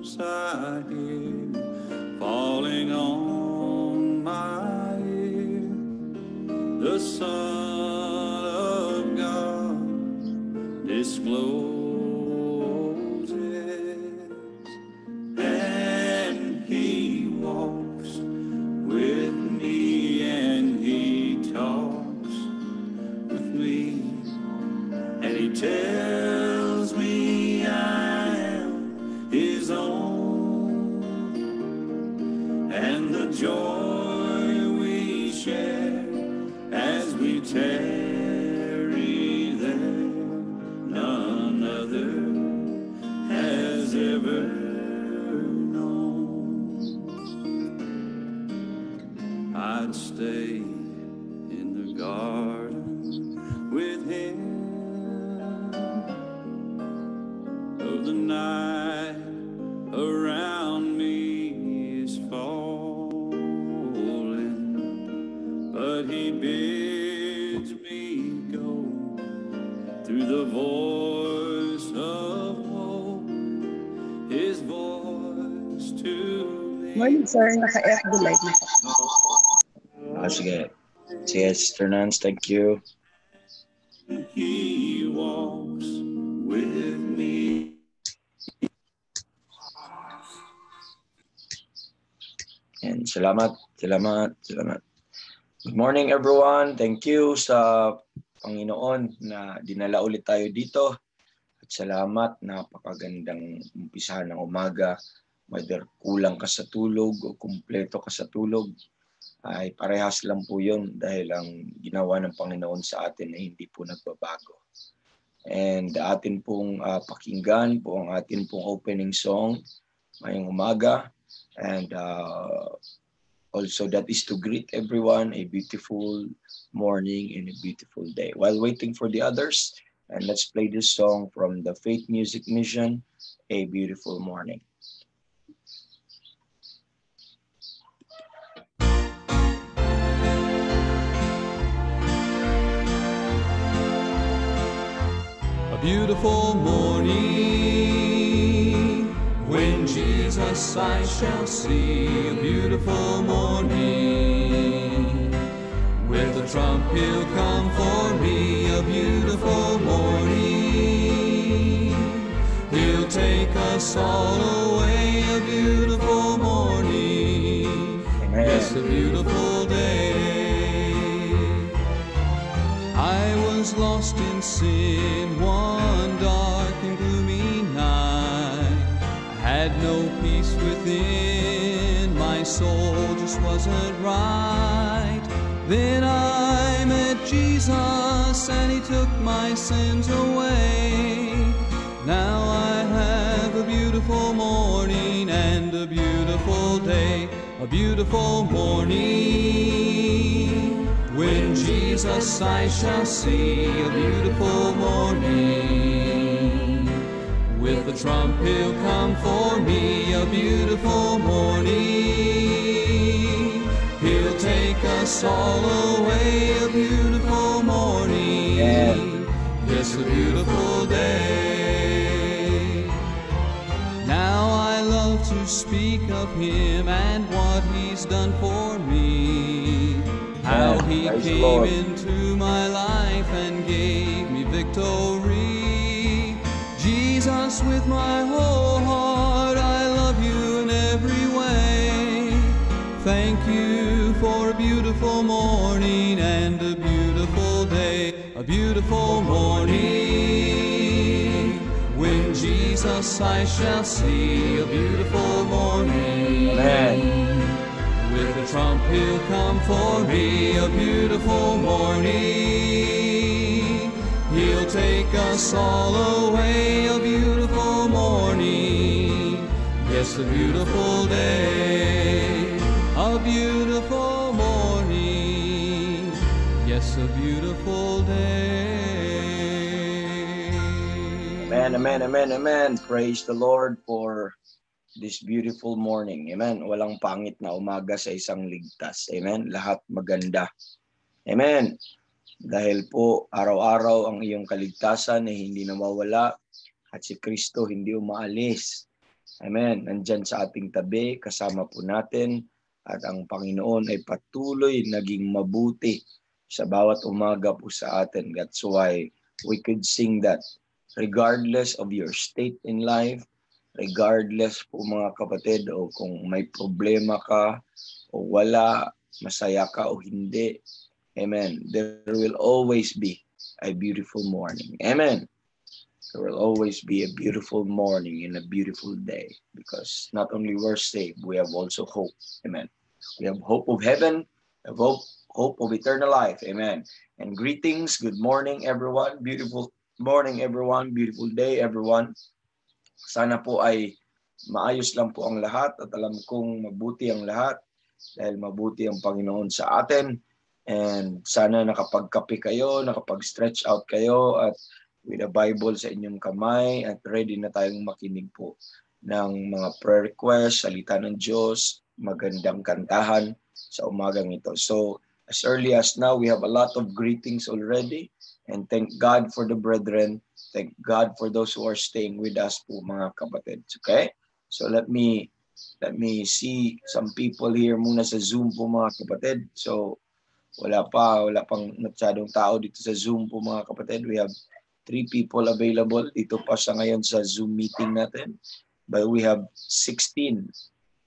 I hear falling on my ear, the Son of God discloses, and He walks with me, and He talks with me, and He tells me I am His own, and the joy we share as we tarry there, none other has ever known. I'd stay in the garden with Him, though the night around me is falling, but He bids me go through the voice of woe, His voice to me. Morning, sir. Naka-FB live na po. Sige. Yes, Fernandes, thank you. He walks with me. And salamat. Good morning, everyone. Thank you sa Panginoon na dinala ulit tayo dito. At salamat, napakagandang umpisahan ng umaga. Whether kulang ka sa tulog o kumpleto ka sa tulog, ay parehas lang po yun dahil ang ginawa ng Panginoon sa atin ay hindi po nagbabago. And atin pong pakinggan po ang atin pong opening song ngayong umaga. And also that is to greet everyone a beautiful morning and a beautiful day. While waiting for the others, and let's play this song from the Faith Music Mission, A Beautiful Morning. A beautiful morning, when Jesus I shall see. A beautiful morning, with a trump He'll come for me. A beautiful morning, He'll take us all away. A beautiful morning, yes, a beautiful day. I was lost in sin one dark and gloomy night. I had no peace within, my soul just wasn't right. Then I met Jesus and He took my sins away. Now I have a beautiful morning and a beautiful day. A beautiful morning, when Jesus I shall see. A beautiful morning, with the trump He'll come for me. A beautiful morning, He'll take us all away. A beautiful morning, yes, a beautiful day. Now I love to speak of Him and what He's done for me. How He came into my life and gave me victory. Jesus, with my whole heart, I love you in every way. Thank you for a beautiful morning and a beautiful day. A beautiful morning, when Jesus I shall see. A beautiful morning, Amen. with the trump He'll come for me. A beautiful morning, He'll take us all away. A beautiful morning, yes, a beautiful day. A beautiful morning, yes, a beautiful day. Amen. Praise the Lord for this beautiful morning. Amen. Walang pangit na umaga sa isang ligtas. Amen. Lahat maganda. Amen. Dahil po araw-araw ang iyong kaligtasan ay hindi nawawala at si Kristo hindi umaalis. Amen. Nandyan sa ating tabi, kasama po natin, at ang Panginoon ay patuloy naging mabuti sa bawat umaga po sa atin. That's why we could sing that regardless of your state in life, regardless po mga kapatid, o kung may problema ka o wala, masaya ka o hindi. Amen. There will always be a beautiful morning. Amen. There will always be a beautiful morning and a beautiful day, because not only we're saved, we have also hope. Amen. We have hope of heaven, we have hope of eternal life. Amen. And greetings. Good morning, everyone. Beautiful morning, everyone. Beautiful day, everyone. Sana po ay maayos lang po ang lahat, at alam kong mabuti ang lahat dahil mabuti ang Panginoon sa atin. And sana nakapagkape kayo, nakapag-stretch out kayo, at with a Bible sa inyong kamay, at ready na tayong makinig po ng mga prayer requests, salita ng Diyos, magandang kantahan sa umagang ito. So as early as now, we have a lot of greetings already, and thank God for the brethren. Thank God for those who are staying with us po, mga kapatid. Okay? So let me see some people here muna sa Zoom po, mga kapatid. So wala pang masyadong tao dito sa Zoom po, mga kapatid. We have 3 people available dito pa sa ngayon sa Zoom meeting natin. But we have 16.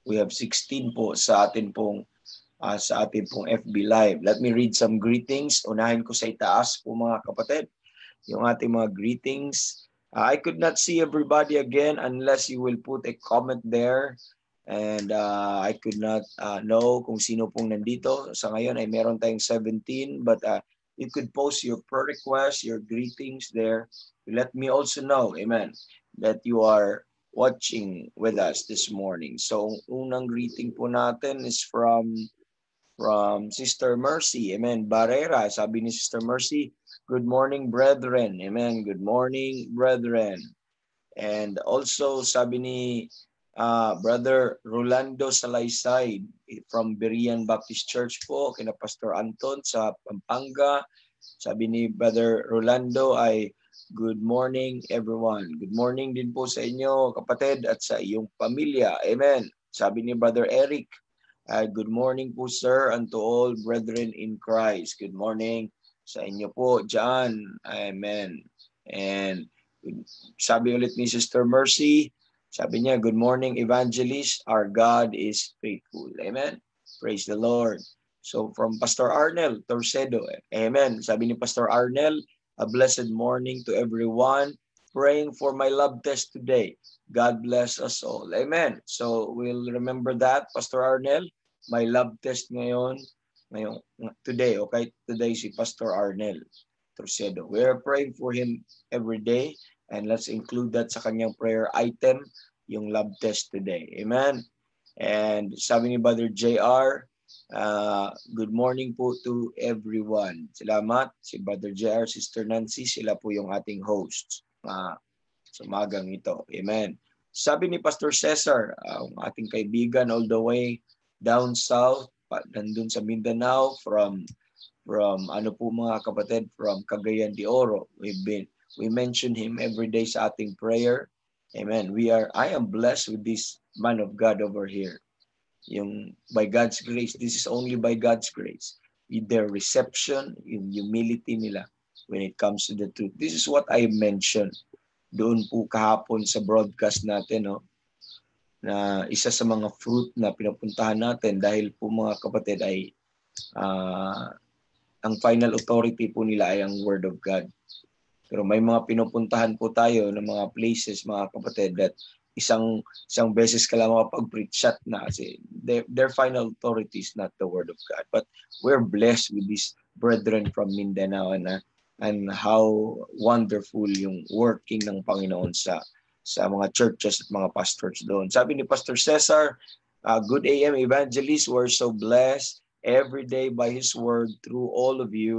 We have 16 po sa atin pong FB Live. Let me read some greetings. Unahin ko sa itaas po, mga kapatid, yung ating mga greetings. I could not see everybody again unless you will put a comment there. And I could not know kung sino pong nandito. Sa ngayon ay meron tayong 17, but you could post your prayer requests, your greetings there. Let me also know, amen, that you are watching with us this morning. So unang greeting po natin is from Sister Mercy. Amen. Barrera, sabi ni Sister Mercy, good morning, brethren. Amen. Good morning, brethren. And also sabi ni Brother Rolando Salaysay from Berean Baptist Church po, kina Pastor Anton sa Pampanga. Sabi ni Brother Rolando ay good morning, everyone. Good morning din po sa inyo, kapatid, at sa iyong pamilya. Amen. Sabi ni Brother Eric, good morning po, sir, and to all brethren in Christ. Good morning sa inyo po dyan. Amen. And sabi ulit ni Sister Mercy, sabi niya, good morning, evangelist. Our God is faithful. Amen. Praise the Lord. So from Pastor Arnel Torcedo, amen. Sabi ni Pastor Arnel, a blessed morning to everyone. Praying for my lab test today. God bless us all. Amen. So we'll remember that, Pastor Arnel. My lab test ngayon today, okay? Today si Pastor Arnel Torcedo. We are praying for him every day, and let's include that sa kanyang prayer item, yung lab test today. Amen. And sabi ni Brother JR, good morning po to everyone. Salamat. Si Brother JR, Sister Nancy, sila po yung ating hosts sa magang ito. Amen. Sabi ni Pastor Cesar, ang ating kaibigan all the way down south, nandun sa Mindanao, from ano po, mga kapatid, from Cagayan de Oro. We mention him every day sa ating prayer. Amen. I am blessed with this man of God over here. Yung by God's grace, this is only by God's grace. With their reception, yung humility nila when it comes to the truth. This is what I mentioned doon po kahapon sa broadcast natin, no? Na isa sa mga fruit na pinapuntahan natin dahil po, mga kapatid, ay ang final authority po nila ay ang Word of God. Pero may mga pinupuntahan po tayo ng mga places, mga kapatid, that isang beses ka lang makapag-preach shot na, kasi their final authority is not the Word of God. But we're blessed with these brethren from Mindanao, and how wonderful yung working ng Panginoon sa mga churches at mga pastors doon. Sabi ni Pastor Cesar, good AM evangelist, we're so blessed every day by His Word through all of you.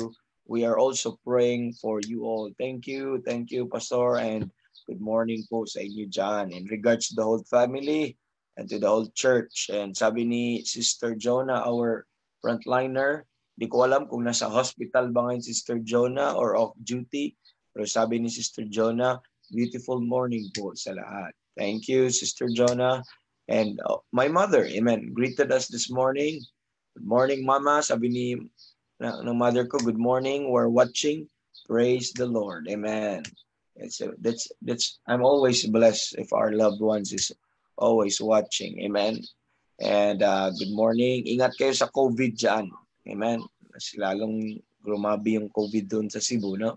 We are also praying for you all. Thank you, Pastor, and good morning po sa inyo dyan. In regards to the whole family and to the whole church. And sabi ni Sister Jonah, our frontliner, di ko alam kung nasa hospital ba ngayon Sister Jonah or off duty. Pero sabi ni Sister Jonah, beautiful morning po sa lahat. Thank you, Sister Jonah. And my mother, amen, greeted us this morning. Good morning, Mama. Sabi ng mother ko, good morning. We're watching. Praise the Lord. Amen. I'm always blessed if our loved ones is always watching. Amen. And good morning. Ingat kayo sa COVID dyan. Amen. Mas lalong grumabi yung COVID doon sa Cebu, no?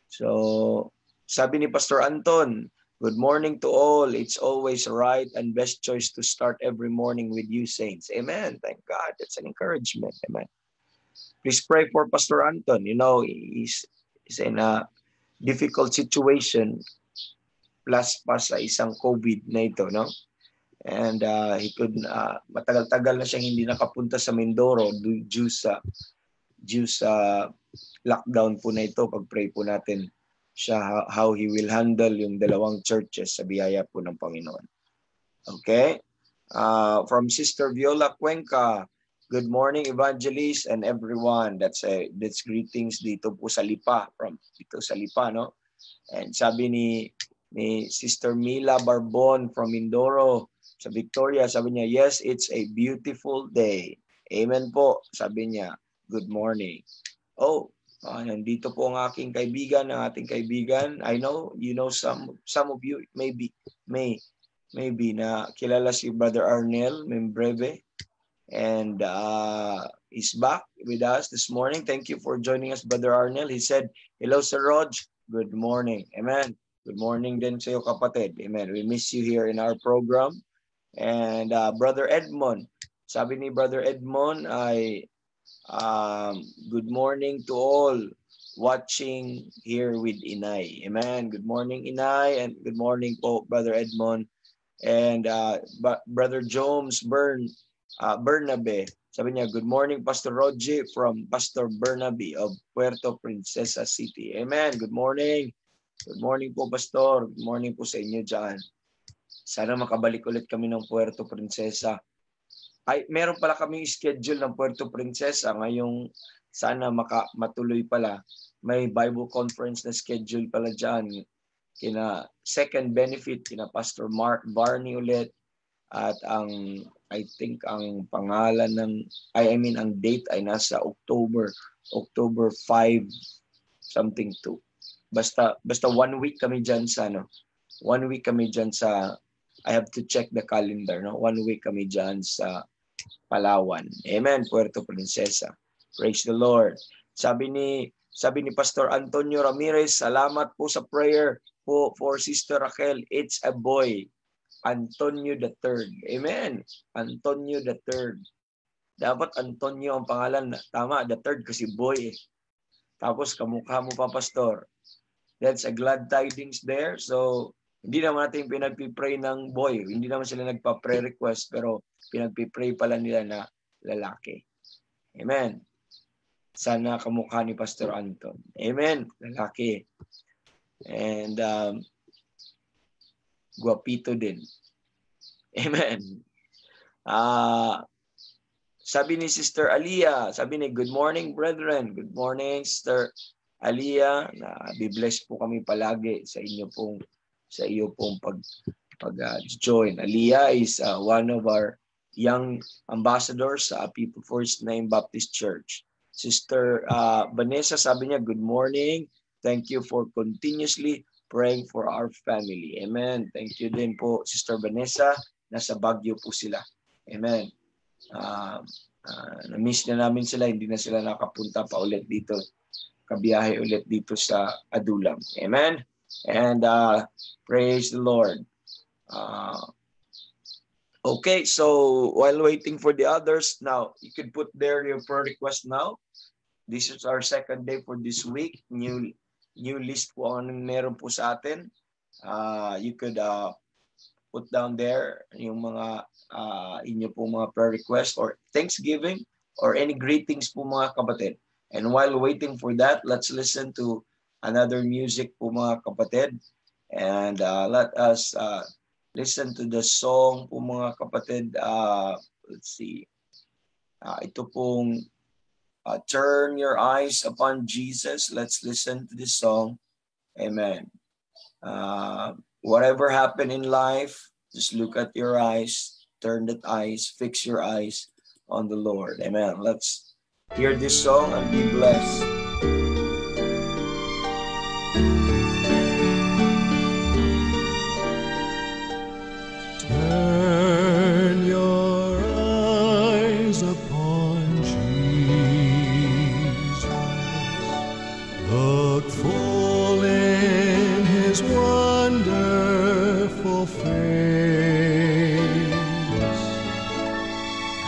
So, sabi ni Pastor Anton, good morning to all. It's always right and best choice to start every morning with you, saints. Amen. Thank God. That's an encouragement. Amen. Please pray for Pastor Anton. You know, he's in a difficult situation plus pa sa isang COVID na ito, no? And he could, matagal-tagal na siyang hindi nakapunta sa Mindoro due sa lockdown po na ito. Pag-pray po natin siya how he will handle yung dalawang churches sa biyaya po ng Panginoon. Okay? From Sister Viola Cuenca, good morning, Evangelist and everyone. That's greetings dito po sa Lipa, dito sa Lipa, no? And sabi ni Sister Mila Barbon from Mindoro, sa Victoria, sabi niya, yes, it's a beautiful day. Amen po, sabi niya. Good morning. Oh, nandito po ang ating kaibigan. I know, you know, some of you maybe na kilala si Brother Arnel Membreve. And he's back with us this morning. Thank you for joining us, Brother Arnel. He said, hello, Sir Rog. Good morning. Amen. Good morning din sa iyo, kapatid. Amen. We miss you here in our program. And Brother Edmond, sabi ni Brother Edmond ay good morning to all watching here with Inay. Amen. Good morning, Inay, and good morning po, Brother Edmond. And Brother Jones Bernabe, sabi niya, good morning, Pastor Roger from Pastor Bernabe of Puerto Princesa City. Amen. Good morning. Good morning po, Pastor. Good morning po sa inyo dyan. Sana makabalik ulit kami ng Puerto Princesa. Ay, meron pala kami schedule ng Puerto Princesa ngayong sana matuloy pala. May Bible conference na schedule pala dyan. Kina Second Benefit, kina Pastor Mark Barney ulit. At I think ang pangalan ang date ay nasa October 5 something to. Basta 1 week kami dyan sa 1 week kami dyan sa, I have to check the calendar, no? 1 week kami dyan sa Palawan. Amen, Puerto Princesa. Praise the Lord. Sabi ni Pastor Antonio Ramirez, salamat po sa prayer po for Sister Raquel. It's a boy. Antonio III. Amen. Antonio III. Dapat Antonio ang pangalan. Tama, the third kasi boy. Tapos kamukha mo pa, Pastor. That's a glad tidings there. So, hindi naman natin pinagpipray ng boy. Hindi naman sila nagpa-pray request, pero pinagpipray pala nila na lalaki. Amen. Sana kamukha ni Pastor Anton. Amen. Lalaki. And guwapito din. Amen. Sabi ni Sister Aliyah, sabi ni, good morning, brethren. Good morning, Sister Aliyah. Be-bless po kami palagi sa iyo pong pag-join. Aliyah is one of our young ambassadors sa People First Name Baptist Church. Sister Vanessa, sabi niya, good morning. Thank you for continuously praying for our family. Amen. Thank you din po, Sister Vanessa. Nasa Baguio po sila. Amen. Na-miss na namin sila. Hindi na sila nakapunta pa ulit dito. Kabiyahe ulit dito sa Adulam. Amen. And praise the Lord. Okay, so while waiting for the others, now you could put there your prayer request now. This is our second day for this week. New list po ang meron po sa atin. You could put down there yung mga inyo po mga prayer request or thanksgiving or any greetings po mga kapatid. And while waiting for that, let's listen to another music po mga kapatid. And let us listen to the song po mga kapatid. Let's see. Ito pong Turn Your Eyes Upon Jesus. Let's listen to this song. Amen. whatever happened in life, just look at your eyes, turn that eyes, fix your eyes on the Lord. Amen. Let's hear this song and be blessed. Turn your eyes upon Jesus. Look full in his wonderful face,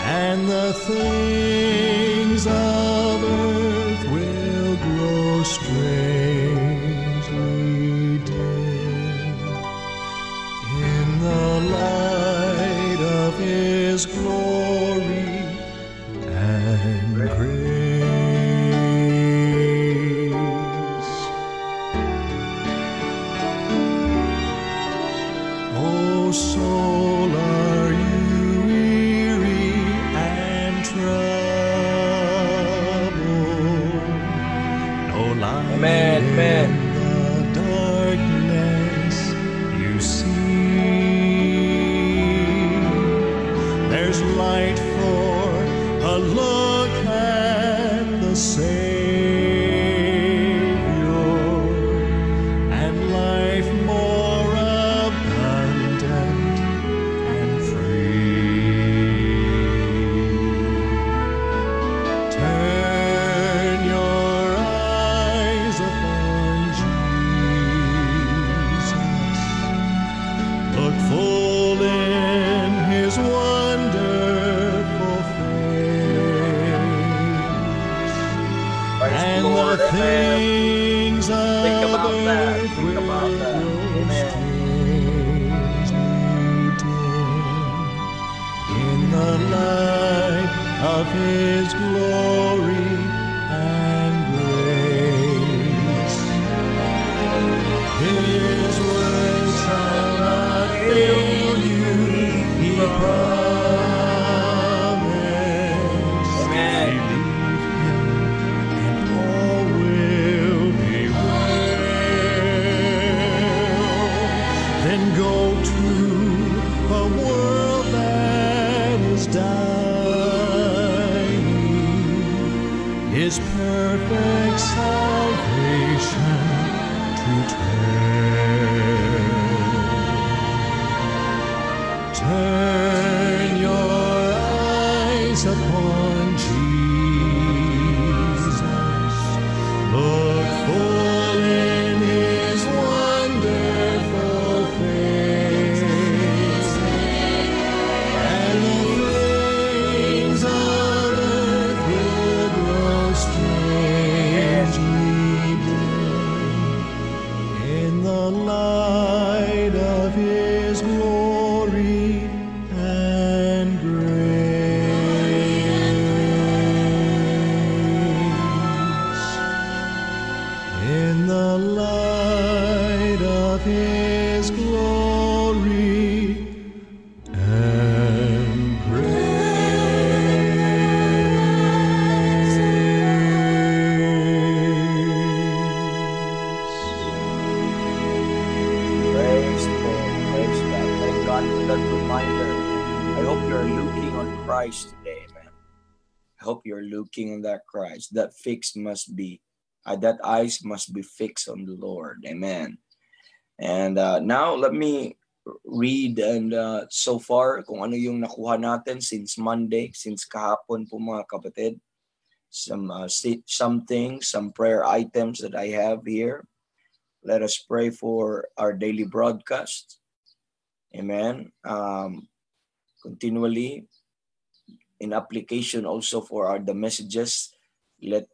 and the things of earth will grow strangely dim in the light of his glory and grace. Oh, soul, are you weary and troubled? No light Amen, amen. in the darkness you see. There's light for a look at the Savior, and life more abundant and free. Turn your eyes upon Jesus. Look full in his wonderful face, Praise and the Lord. the Amen. things of Think about that. earth Think will about that. grow Amen. strangely dim in the light of his glory and grace. His word shall not fail you, he promised. Amen. Believe him and all will be well. Then go to a world that is dying, his perfect salvation to tell. Turn your eyes upon Jesus. Look full in his wonderful face, and the things of earth will grow strangely dim in the light of his glory and grace. In the light of his glory and Praise the Lord. Praise God. Thank God for that reminder. I hope you're looking on Christ today, man. I hope you're looking on that Christ. That that eyes must be fixed on the Lord. Amen. And now let me read and so far kung ano yung nakuha natin since Monday, since kahapon po mga kapatid. Some things, some prayer items that I have here. Let us pray for our daily broadcast. Amen. Continually, in application also for the messages, let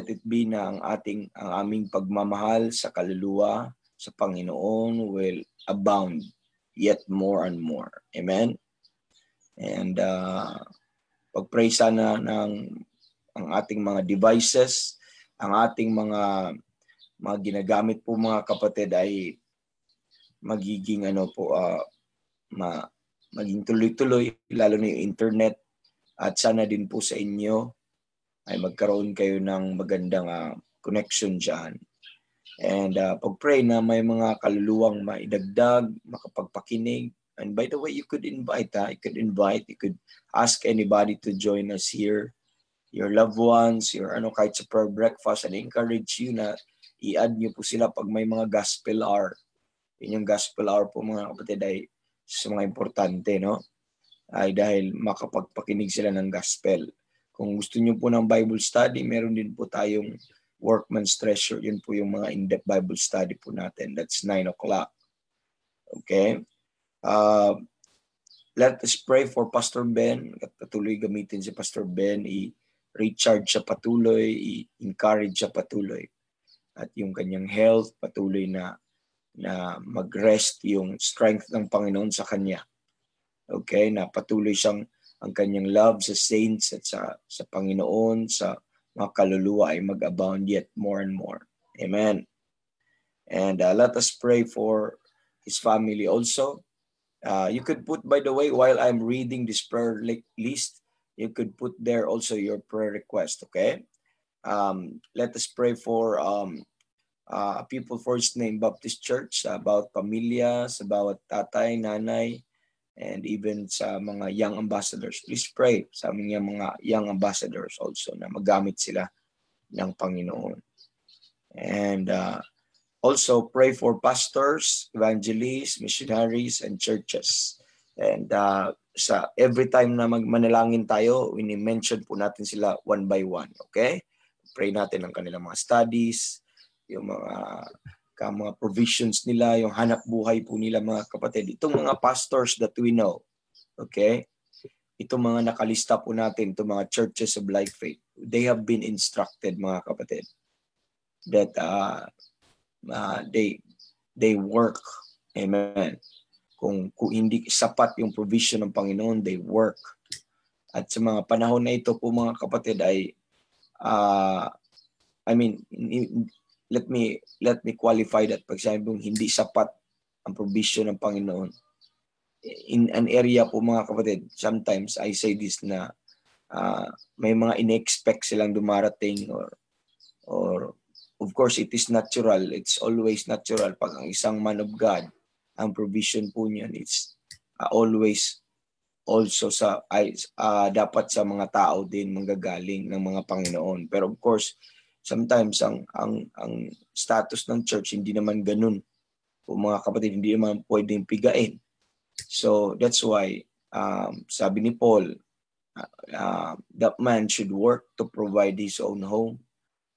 it be na ang aming pagmamahal sa kaluluwa sa Panginoon will abound yet more and more. Amen. And pag-pray sana ng ang ating mga devices, ang ating mga ginagamit po mga kapatid ay magiging maging tuloy-tuloy, lalo na yung internet, at sana din po sa inyo ay magkaroon kayo ng magandang connection dyan. And pag-pray na may mga kaluluwang maidagdag, makapagpakinig. And by the way, you could invite, you could ask anybody to join us here. Your loved ones, your kahit sa prayer breakfast, and encourage you na i-add nyo po sila pag may mga gospel hour. Yun yung gospel hour po mga kapatid ay sa mga importante, no? Ay dahil makapagpakinig sila ng gospel. Kung gusto nyo po ng Bible study, meron din po tayong Workman's Treasure. Yun po yung mga in-depth Bible study po natin. That's 9 o'clock. Okay? Let us pray for Pastor Ben. At patuloy gamitin si Pastor Ben. I-recharge siya patuloy. I-encourage siya patuloy. At yung kanyang health, patuloy na mag-rest yung strength ng Panginoon sa kanya. Okay? Na patuloy siyang ang kanyang love sa saints at sa Panginoon, sa mga kaluluwa ay mag-abound yet more and more. Amen. And let us pray for his family also. You could put, by the way, while I'm reading this prayer list, you could put there also your prayer request, okay? Let us pray for People First Name Baptist Church, about pamilyas, about tatay, nanay, and even sa mga young ambassadors. Please pray sa aming mga young ambassadors also na magamit sila ng Panginoon. And also pray for pastors, evangelists, missionaries, and churches. And sa every time na manalangin tayo, mention po natin sila one by one. Okay? Pray natin ang kanilang mga studies, yung mga provisions nila, yung hanap buhay po nila mga kapatid. Itong mga pastors that we know, okay? Itong mga nakalista po natin, itong mga churches of Life Faith, they have been instructed mga kapatid that they work. Amen. Kung hindi sapat yung provision ng Panginoon, they work. At sa mga panahon na ito po mga kapatid ay let me qualify that. Pag sabing hindi sapat ang provision ng Panginoon, in an area po mga kapatid, sometimes I say this na may mga in-expect silang dumarating or of course it is natural, it's always natural pag ang isang man of God, ang provision po niyan, it's always also dapat sa mga tao din manggagaling ng mga Panginoon. Pero of course, sometimes ang status ng church hindi naman ganun. Po mga kapatid, hindi naman pwedeng pigain. So that's why sabi ni Paul, that man should work to provide his own home.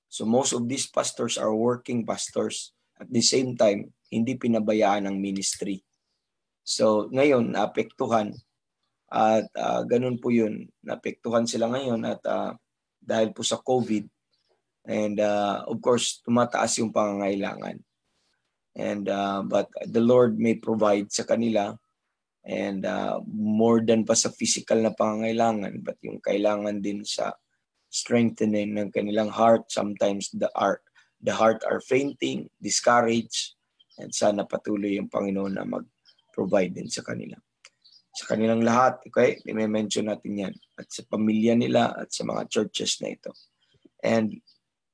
So most of these pastors are working pastors. At the same time, hindi pinabayaan ang ministry. So ngayon, naapektuhan. At ganun po yun. Naapektuhan sila ngayon at dahil po sa COVID. And of course, tumataas yung pangangailangan. And but the Lord may provide sa kanila. And more than pa sa physical na pangangailangan, but yung kailangan din sa strengthening ng kanilang heart. Sometimes the heart are fainting, discouraged, and sana patuloy yung Panginoon na mag-provide din sa kanila. Sa kanilang lahat, okay? I-mention natin yan. At sa pamilya nila at sa mga churches na ito. And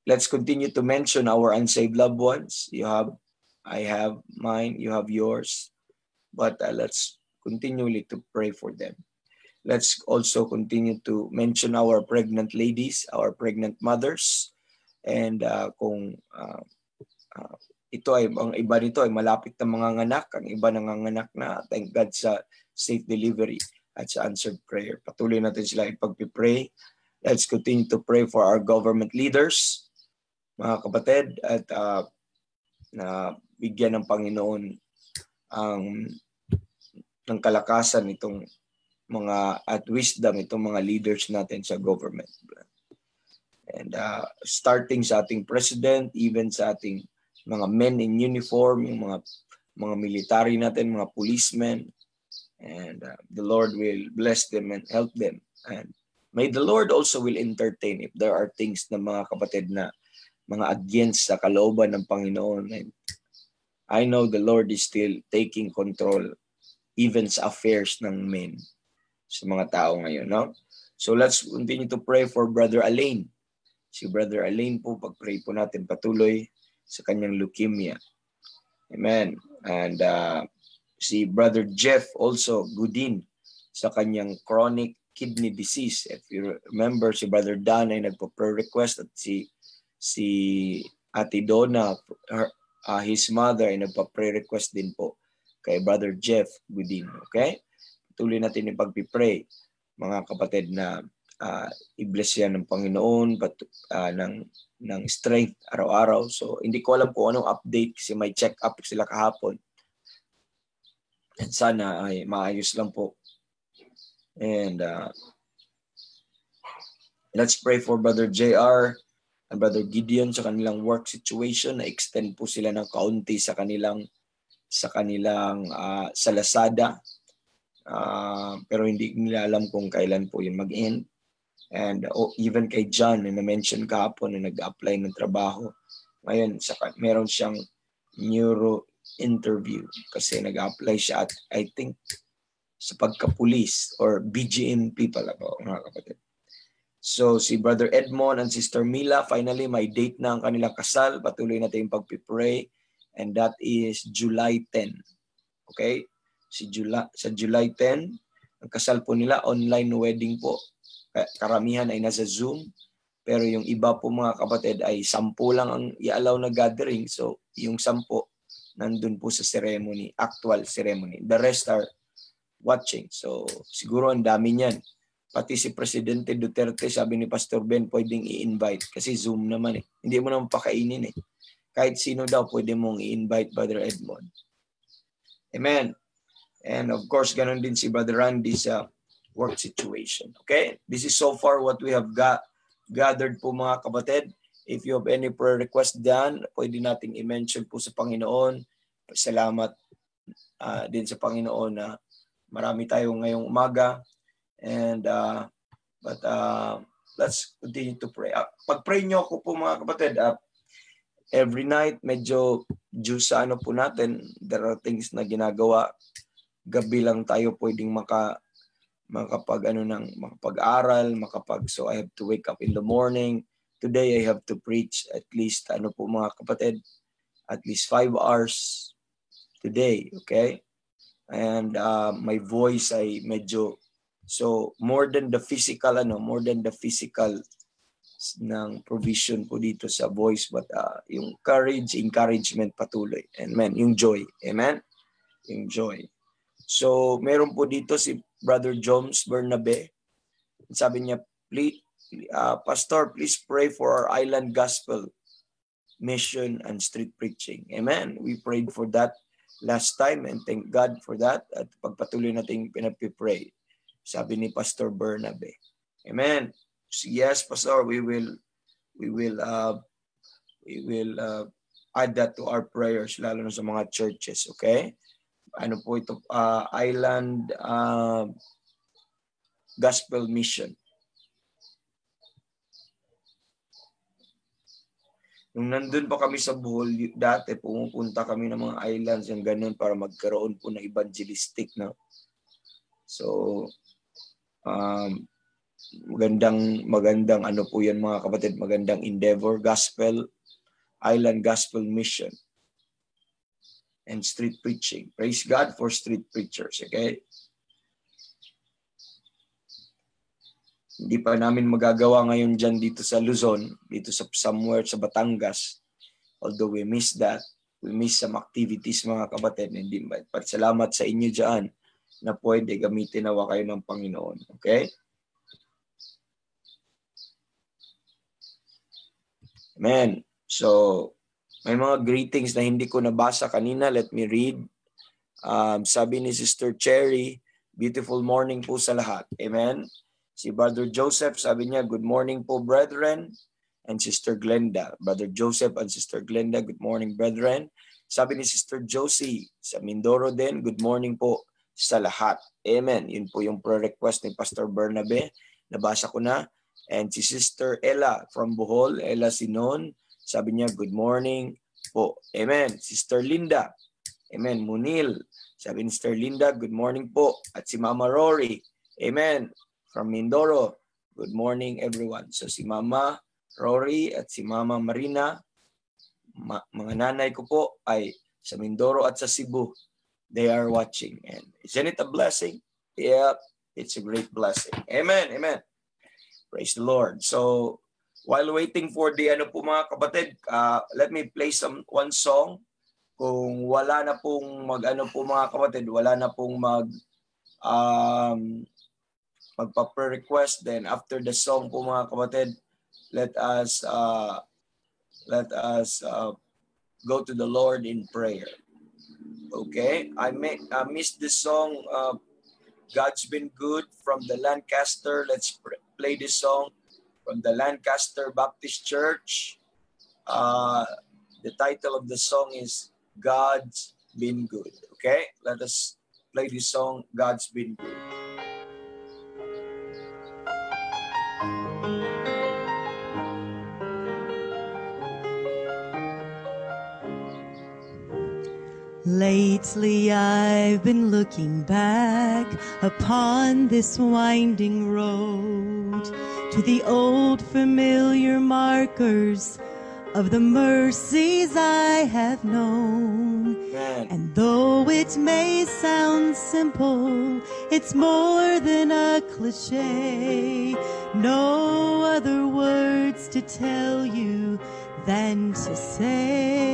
let's continue to mention our unsaved loved ones. I have mine, you have yours. But let's continually to pray for them. Let's also continue to mention our pregnant ladies, our pregnant mothers. And kung ito ay, ang iba nito ay malapit na manganganak, ang iba nanganganak na, thank God sa safe delivery at sa answered prayer. Patuloy natin sila ipagpipray. Let's continue to pray for our government leaders, mga kapatid, at na bigyan ng Panginoon ng kalakasan itong mga at wisdom itong mga leaders natin sa government. And starting sa ating president, even sa ating mga men in uniform, yung mga military natin, mga policemen, and the Lord will bless them and help them. And may the Lord also will entertain if there are things na mga kapatid na mga against sa kalooban ng Panginoon. And I know the Lord is still taking control even sa affairs ng men, sa mga tao ngayon, no? So let's continue to pray for Brother Alain. Si Brother Alain po, pag-pray po natin patuloy sa kanyang leukemia. Amen. And si Brother Jeff also, Goodin, sa kanyang chronic kidney disease. If you remember, si Brother Dan ay nagpa-prayer request at si Ate Donna, his mother, ay nagpa-prayer request din po kay Brother Jeff Goodin. Okay? Tuloy natin yung pag-pray, mga kapatid, na i-bless yan ng Panginoon ng strength araw-araw. So, hindi ko alam kung anong update kasi may check-up sila kahapon. And sana ay maayos lang po. And let's pray for Brother JR and Brother Gideon sa kanilang work situation. Na-extend po sila ng kaunti sa kanilang sa Lazada. Pero hindi nila alam kung kailan po yun mag-end. And even kay John, na mention kahapon na nag-apply ng trabaho. Ngayon, meron siyang neuro interview kasi nag-apply siya at I think sa pagka-police or BGMP pala po, mga kapatid. So, si Brother Edmond and Sister Mila, finally, may date na ang kanilang kasal. Patuloy natin yung pag-pray. And that is July 10. Okay? Sa July 10, ang kasal po nila, online wedding po. Karamihan ay nasa Zoom. Pero yung iba po, mga kapatid, ay 10 lang ang i-allow na gathering. So, yung 10, nandun po sa ceremony, actual ceremony. The rest are watching. So, siguro ang dami niyan. Pati si Presidente Duterte, sabi ni Pastor Ben, pwedeng i-invite. Kasi Zoom naman eh. Hindi mo naman pakainin eh. Kahit sino daw, pwede mong i-invite, Brother Edmond. Amen. And of course, ganun din si Brother Randy sa work situation. Okay? This is so far what we have gathered po, mga kapatid. If you have any prayer request dyan, pwede nating i-mention po sa Panginoon. Salamat din sa Panginoon na marami tayo ngayong umaga. And but let's continue to pray. Pag-pray nyo ako po, mga kapatid. Every night, medyo juice sa ano po natin. There are things na ginagawa. Gabi lang tayo pwedeng makapag-aral, so I have to wake up in the morning. Today I have to preach at least mga kapatid, at least 5 hours today, okay? And my voice ay medyo, so more than the physical ng provision po dito sa voice, but yung encouragement patuloy. Amen. Yung joy. Amen. Yung joy. So, meron po dito si Brother Jones Bernabe. Sabi niya, please, Pastor, please pray for our island gospel mission and street preaching. Amen. We prayed for that last time and thank God for that. At pagpatuloy natin pinapipray. Sabi ni Pastor Bernabe. Amen. So, yes, Pastor, we will add that to our prayers, lalo na sa mga churches, okay? Ano po ito? Island Gospel Mission. Nung nandun pa kami sa Bohol, dati pumupunta kami ng mga islands yung ganun para magkaroon po ng evangelistic na. So, magandang ano po yan, mga kapatid, magandang endeavor, Island Gospel Mission and street preaching. Praise God for street preachers, okay? Hindi pa namin magagawa ngayon dyan dito sa Luzon, dito sa somewhere sa Batangas. Although we miss that. We miss some activities, mga kapatid. But salamat sa inyo dyan na pwede gamitin nawa kayo ng Panginoon. Okay? Amen. So, may mga greetings na hindi ko nabasa kanina. Let me read. Sabi ni Sister Cherry, beautiful morning po sa lahat. Amen. Si Brother Joseph, sabi niya, good morning po, brethren. And Sister Glenda. Brother Joseph and Sister Glenda, good morning, brethren. Sabi ni Sister Josie, sa Mindoro din, good morning po sa lahat. Amen. Yun po yung prayer request ni Pastor Bernabe. Nabasa ko na. And si Sister Ella from Bohol, Ella Sinon, sabi niya, good morning po. Amen. Sister Linda. Amen. Munil. Sabi ni Sister Linda, good morning po. At si Mama Rory. Amen. From Mindoro. Good morning, everyone. So si Mama Rory at si Mama Marina, mga nanay ko po ay sa Mindoro at sa Cebu. They are watching. And isn't it a blessing? Yeah, it's a great blessing. Amen, amen. Praise the Lord. So, while waiting for the po mga kapatid, let me play one song. Kung wala na pong po mga kapatid, wala na pong magpa-prayer request, then after the song po mga kapatid, let us go to the Lord in prayer. Okay? I missed this song, God's Been Good, from the Lancaster. Let's play this song from the Lancaster Baptist Church. The title of the song is God's Been Good. Okay? Let us play this song, God's Been Good. Lately I've been looking back upon this winding road to the old familiar markers of the mercies I have known. And though it may sound simple, it's more than a cliche. No other words to tell you than to say,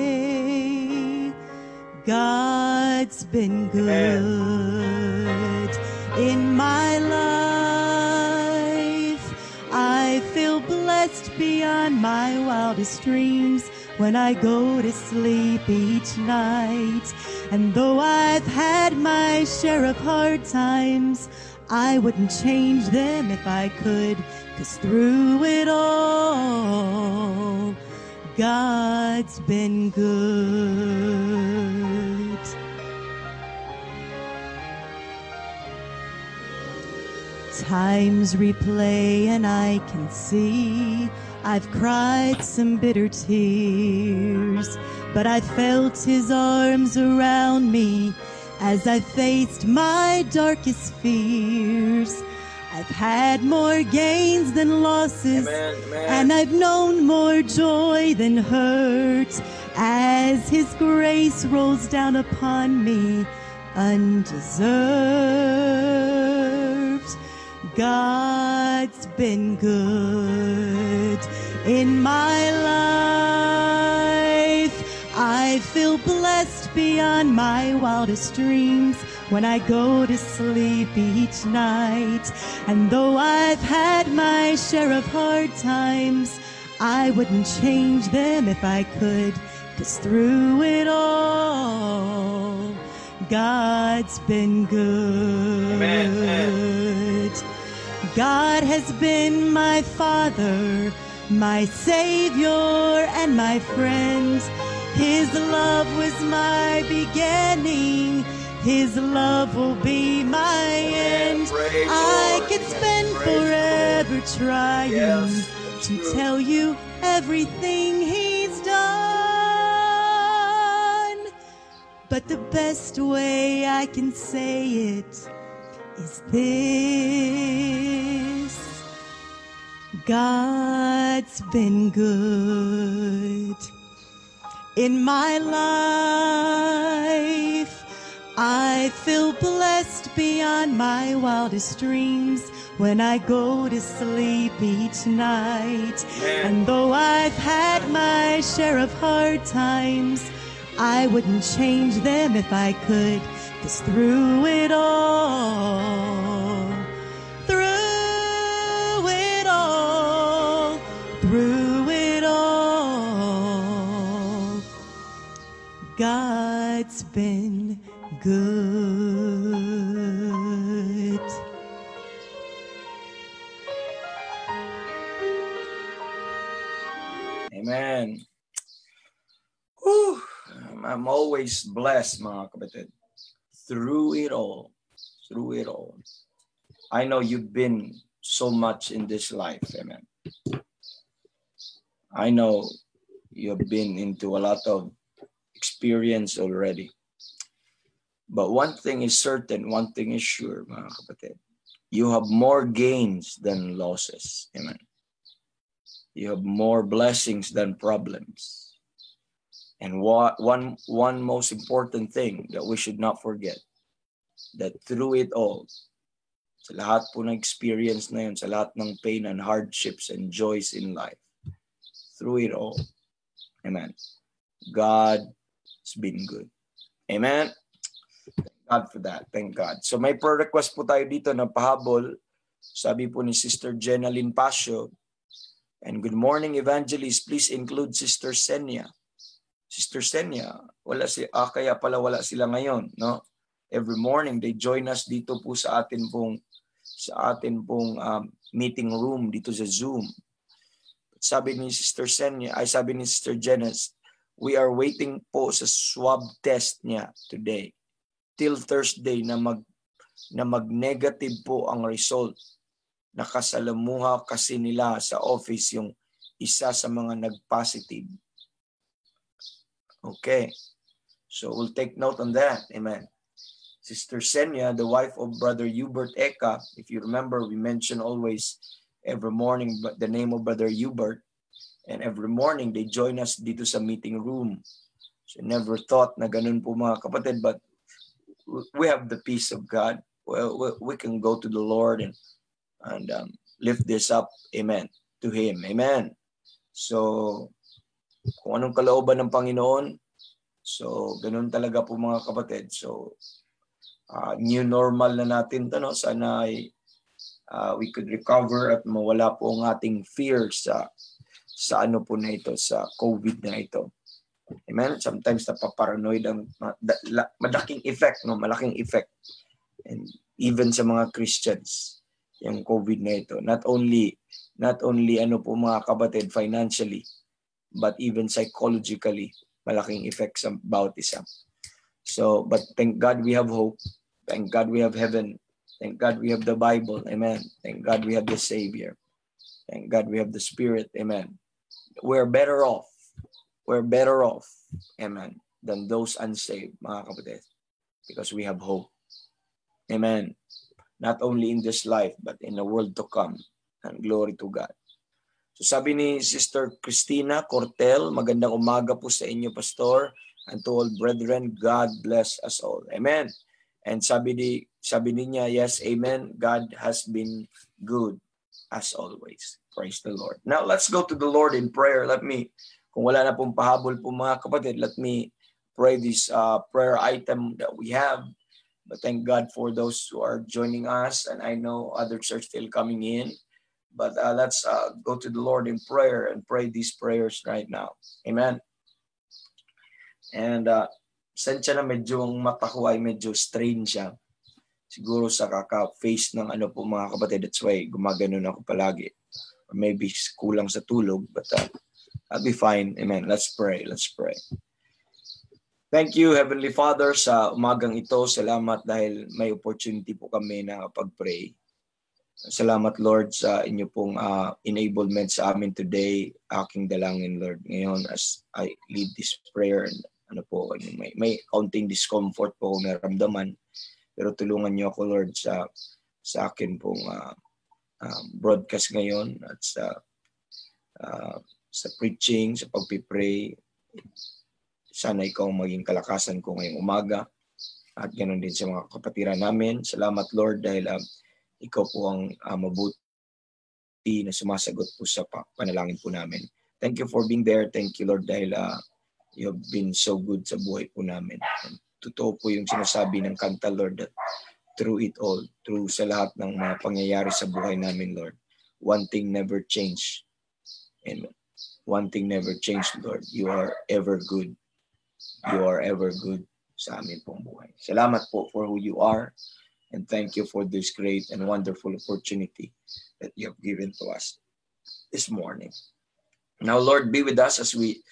God's been good in my life. I feel blessed beyond my wildest dreams when I go to sleep each night. And though I've had my share of hard times, I wouldn't change them if I could, 'cause through it all, God's been good. Times replay and I can see I've cried some bitter tears, but I felt His arms around me as I faced my darkest fears. I've had more gains than losses, Amen, amen. and I've known more joy than hurt as His grace rolls down upon me undeserved. God's been good in my life. I feel blessed beyond my wildest dreams when I go to sleep each night. And though I've had my share of hard times, I wouldn't change them if I could, 'cause through it all, God's been good. Amen. God has been my Father, my Savior, and my friend. His love was my beginning. His love will be my end. I could spend forever trying to tell you everything He's done. But the best way I can say it is this: God's been good in my life. I feel blessed beyond my wildest dreams when I go to sleep each night. And though I've had my share of hard times, I wouldn't change them if I could, 'cause through it all, God's been good. Amen. Whew. I'm always blessed, mga kapatid. Through it all. I know you've been so much in this life. Amen. I know you've been into a lot of experience already. But one thing is certain, one thing is sure, mga kapatid. You have more gains than losses. Amen. You have more blessings than problems. And one most important thing that we should not forget, that through it all, sa lahat po ng experience na yun, sa lahat ng pain and hardships and joys in life, through it all, amen, God has been good. Amen? Thank God for that. Thank God. So may prayer request po tayo dito na pahabol. Sabi po ni Sister Jenaline Pasio, and good morning, Evangelist. Please include Sister Senya. Sister Senya, kaya pala wala sila ngayon, no? Every morning they join us dito po sa atin pong meeting room dito sa Zoom. Sabi ni Sister Senya, sabi ni Sister Janice, we are waiting po sa swab test niya today till Thursday na mag-negative po ang result. Nakasalamuha kasi nila sa office yung isa sa mga nag-positive. Okay. So we'll take note on that. Amen. Sister Senya, the wife of Brother Hubert Eka, if you remember, we mention always every morning the name of Brother Hubert, and every morning they join us dito sa meeting room. So never thought na ganun po mga kapatid, but we have the peace of God. Well, we can go to the Lord and lift this up, amen, to Him, amen. So kung anong kalooban ng Panginoon, so ganun talaga po mga kapatid. So new normal na natin to, no? Sana ay we could recover at mawala po ang ating fear sa ano po na ito, sa COVID na ito. Amen? Sometimes napaparanoid ang malaking effect, no? Malaking effect. And even sa mga Christians, yung COVID na ito. Not only ano po mga kapatid, financially, but even psychologically, malaking effect sa bawat isa. So, but thank God we have hope. Thank God we have heaven. Thank God we have the Bible. Amen. Thank God we have the Savior. Thank God we have the Spirit. Amen. We're better off. We're better off. Amen. Than those unsaved, mga kapatid. Because we have hope. Amen. Not only in this life, but in the world to come. And glory to God. So sabi ni Sister Christina Cortel, magandang umaga po sa inyo, Pastor. And to all brethren, God bless us all. Amen. And sabi niya, yes, amen. God has been good as always. Praise the Lord. Now, let's go to the Lord in prayer. Kung wala na pong pahabol po mga kapatid, let me pray this prayer item that we have. But thank God for those who are joining us. And I know others are still coming in. But let's go to the Lord in prayer and pray these prayers right now. Amen. And sensya na medyo ang mata ko ay medyo strain siya. Siguro sa kaka-face ng ano po mga kapatid. That's why gumaganon ako palagi. Or maybe kulang sa tulog. But I'll be fine. Amen. Let's pray. Let's pray. Thank you, Heavenly Father, sa umagang ito. Salamat dahil may opportunity po kami na pag-pray. Salamat, Lord, sa inyo pong enablement sa amin today. Aking dalangin, Lord, ngayon as I lead this prayer. May kaunting discomfort po akong naramdaman. Pero tulungan niyo ako, Lord, sa akin pong broadcast ngayon at sa preaching, sa pagpipray. Sana ikaw maging kalakasan ko ngayong umaga at ganoon din sa mga kapatiran namin. Salamat, Lord, dahil ikaw po ang mabuti na sumasagot po sa panalangin po namin. Thank you for being there. Thank you, Lord, dahil you have been so good sa buhay po namin. And totoo po yung sinasabi ng kanta, Lord, that through it all, through sa lahat ng mga pangyayari sa buhay namin, Lord, one thing never changed. And one thing never changed, Lord. You are ever good. You are ever good sa amin pong buhay. Salamat po for who you are. And thank you for this great and wonderful opportunity that you have given to us this morning. Now, Lord, be with us as we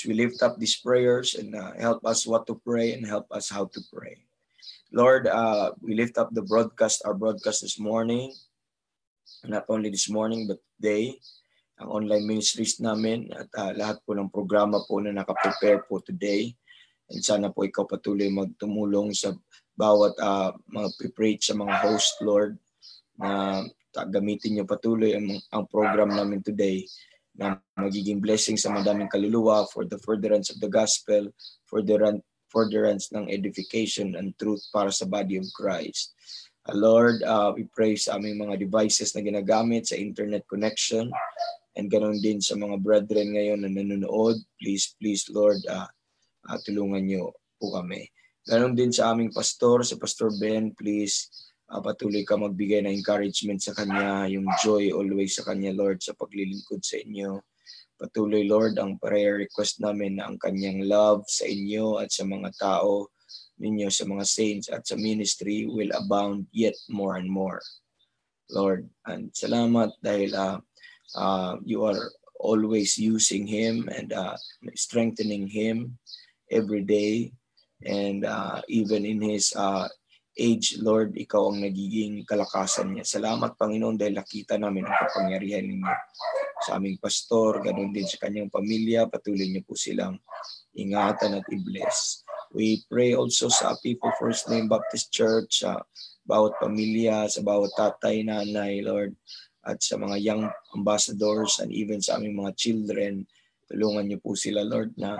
lift up these prayers and help us what to pray and help us how to pray. Lord, we lift up our broadcast this morning, not only this morning, but today, ang online ministries namin at lahat po ng programa po na nakaprepare po today. And sana po ikaw patuloy magtumulong sa bawat mga pre-preach sa mga host, Lord, na gamitin niyo patuloy ang program namin today na magiging blessing sa madaming kaluluwa for the furtherance of the gospel, for the furtherance ng edification and truth para sa body of Christ. Lord, we pray sa aming mga devices na ginagamit sa internet connection and ganoon din sa mga brethren ngayon na nanonood. Please, Lord, tulungan niyo po kami. Ganoon din sa aming pastor, sa Pastor Ben, please, patuloy ka magbigay ng encouragement sa kanya, yung joy always sa kanya, Lord, sa paglilingkod sa inyo. Patuloy, Lord, ang prayer request namin na ang kanyang love sa inyo at sa mga tao ninyo, sa mga saints at sa ministry will abound yet more and more, Lord. And salamat dahil you are always using him and strengthening him every day. And even in his age, Lord, ikaw ang nagiging kalakasan niya. Salamat, Panginoon, dahil nakita namin ang kapangyarihan ninyo sa aming pastor, ganoon din sa kanyang pamilya. Patuloy niyo po silang ingatan at i-bless. We pray also sa People First Name Baptist Church, sa bawat pamilya, sa bawat tatay, nanay, Lord, at sa mga young ambassadors and even sa aming mga children. Tulungan niyo po sila, Lord, na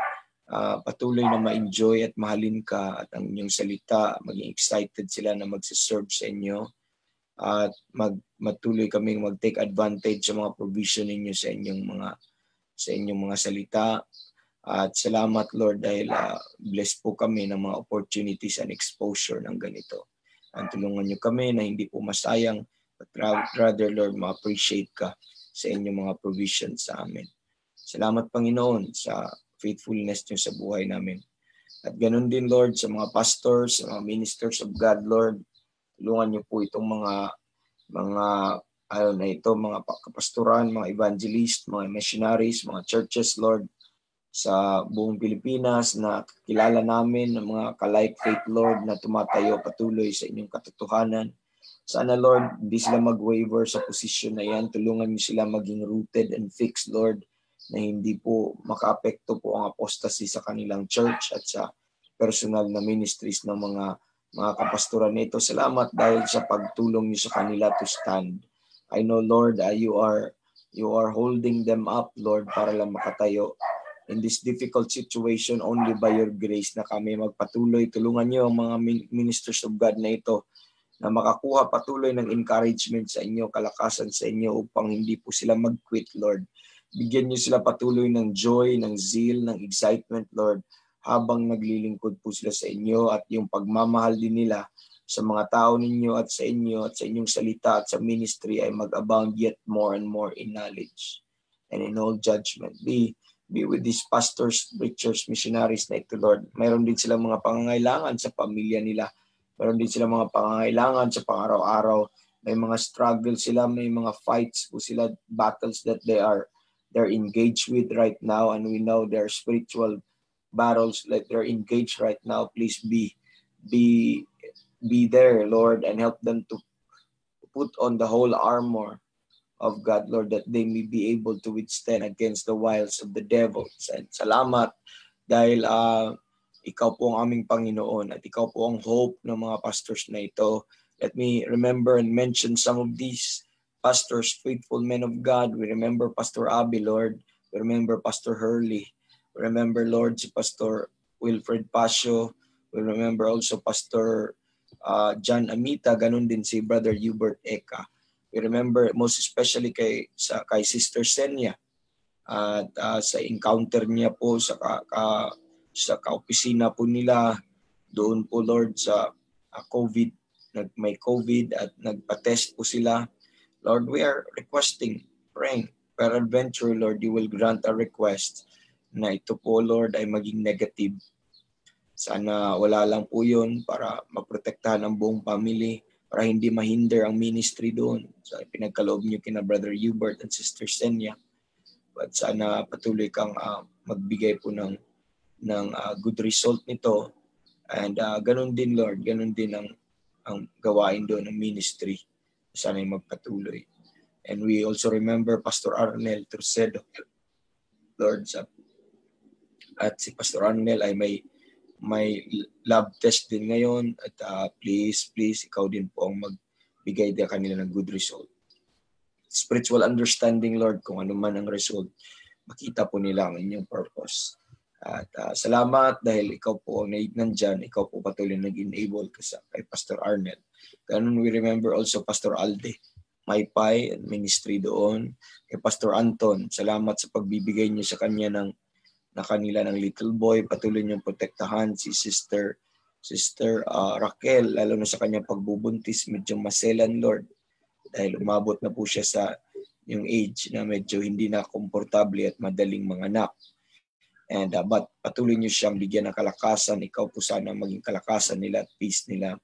patuloy na ma-enjoy at mahalin ka at ang inyong salita, maging excited sila na magsiserve sa inyo at matuloy kaming mag-take advantage sa mga provision ninyo sa inyong mga salita. At salamat, Lord, dahil blessed po kami ng mga opportunities and exposure ng ganito. Ang tulungan niyo kami na hindi po masayang, but rather, Lord, ma-appreciate ka sa inyong mga provisions sa amin. Salamat, Panginoon, sa faithfulness niyo sa buhay namin. At ganun din, Lord, sa mga pastors, sa mga ministers of God, Lord, tulungan niyo po itong mga kapastoran, mga evangelist, mga missionaries, mga churches, Lord, sa buong Pilipinas na kilala namin ng mga ka-like faith, Lord, na tumatayo patuloy sa inyong katotohanan. Sana, Lord, hindi sila mag-waver sa posisyon na yan. Tulungan niyo sila maging rooted and fixed, Lord, na hindi po makaapekto po ang apostasy sa kanilang church at sa personal na ministries ng mga kapastoran nito. Salamat dahil sa pagtulong niyo sa kanila to stand. I know, Lord, you are holding them up, Lord, para lang makatayo in this difficult situation only by your grace na kami magpatuloy. Tulungan niyo ang mga ministers of God na ito na makakuha patuloy ng encouragement sa inyo, kalakasan sa inyo upang hindi po sila mag-quit, Lord. Bigyan niyo sila patuloy ng joy, ng zeal, ng excitement, Lord, habang naglilingkod po sila sa inyo at yung pagmamahal din nila sa mga tao ninyo at sa inyo at sa inyong salita at sa ministry ay mag-abound yet more and more in knowledge and in all judgment. Be with these pastors, preachers, missionaries na ito, Lord. Mayroon din silang mga pangangailangan sa pamilya nila. Mayroon din silang mga pangangailangan sa pang-araw-araw. May mga struggle sila, may mga fights po sila, battles that they're engaged with right now, and we know there are spiritual battles that they're engaged right now. Please be there, Lord, and help them to put on the whole armor of God, Lord, that they may be able to withstand against the wiles of the devils. And salamat dahil ikaw po ang aming Panginoon at ikaw po ang hope ng mga pastors na ito. Let me remember and mention some of these pastors, faithful men of God. We remember Pastor Abby, Lord. We remember Pastor Hurley. We remember, Lord, si Pastor Wilfred Pasio. We remember also Pastor John Amita. Ganun din si Brother Hubert Eka. We remember most especially kay Sister Senya at sa encounter niya po sa kaopisina po nila doon po, Lord, sa COVID. May COVID at nagpa-test po sila. Lord, we are requesting, praying, peradventure, Lord, you will grant a request na ito po, Lord, ay maging negative. Sana wala lang po yun para maprotektahan ang buong family, para hindi mahinder ang ministry doon. So, pinagkaloob niyo kina Brother Hubert and Sister Senya. But sana patuloy kang magbigay po ng good result nito. And ganun din, Lord, ganun din ang gawain doon ng ministry. Sana ay magpatuloy. And we also remember Pastor Arnel Trucedo, Lord, at si Pastor Arnel ay may lab test din ngayon at please ikaw din po ang magbigay din kanila ng good result. spiritual understanding, Lord, kung ano man ang result, makita po nila ang inyong purpose. At salamat dahil ikaw po nandyan, ikaw po patuloy nag-enable kay Pastor Arnel. Ganun we remember also Pastor Alde, Maypay and ministry doon. Kay Pastor Anton, salamat sa pagbibigay niyo sa kanya ng kanila ng little boy. Patuloy niyong protektahan si Sister Raquel, lalo na sa kanyang pagbubuntis, medyo maselan, Lord. Dahil umabot na po siya sa yung age na medyo hindi na komportable at madaling manganak. And but patuloy niyo siyang bigyan ng kalakasan. Ikaw po sana maging kalakasan nila at peace nila.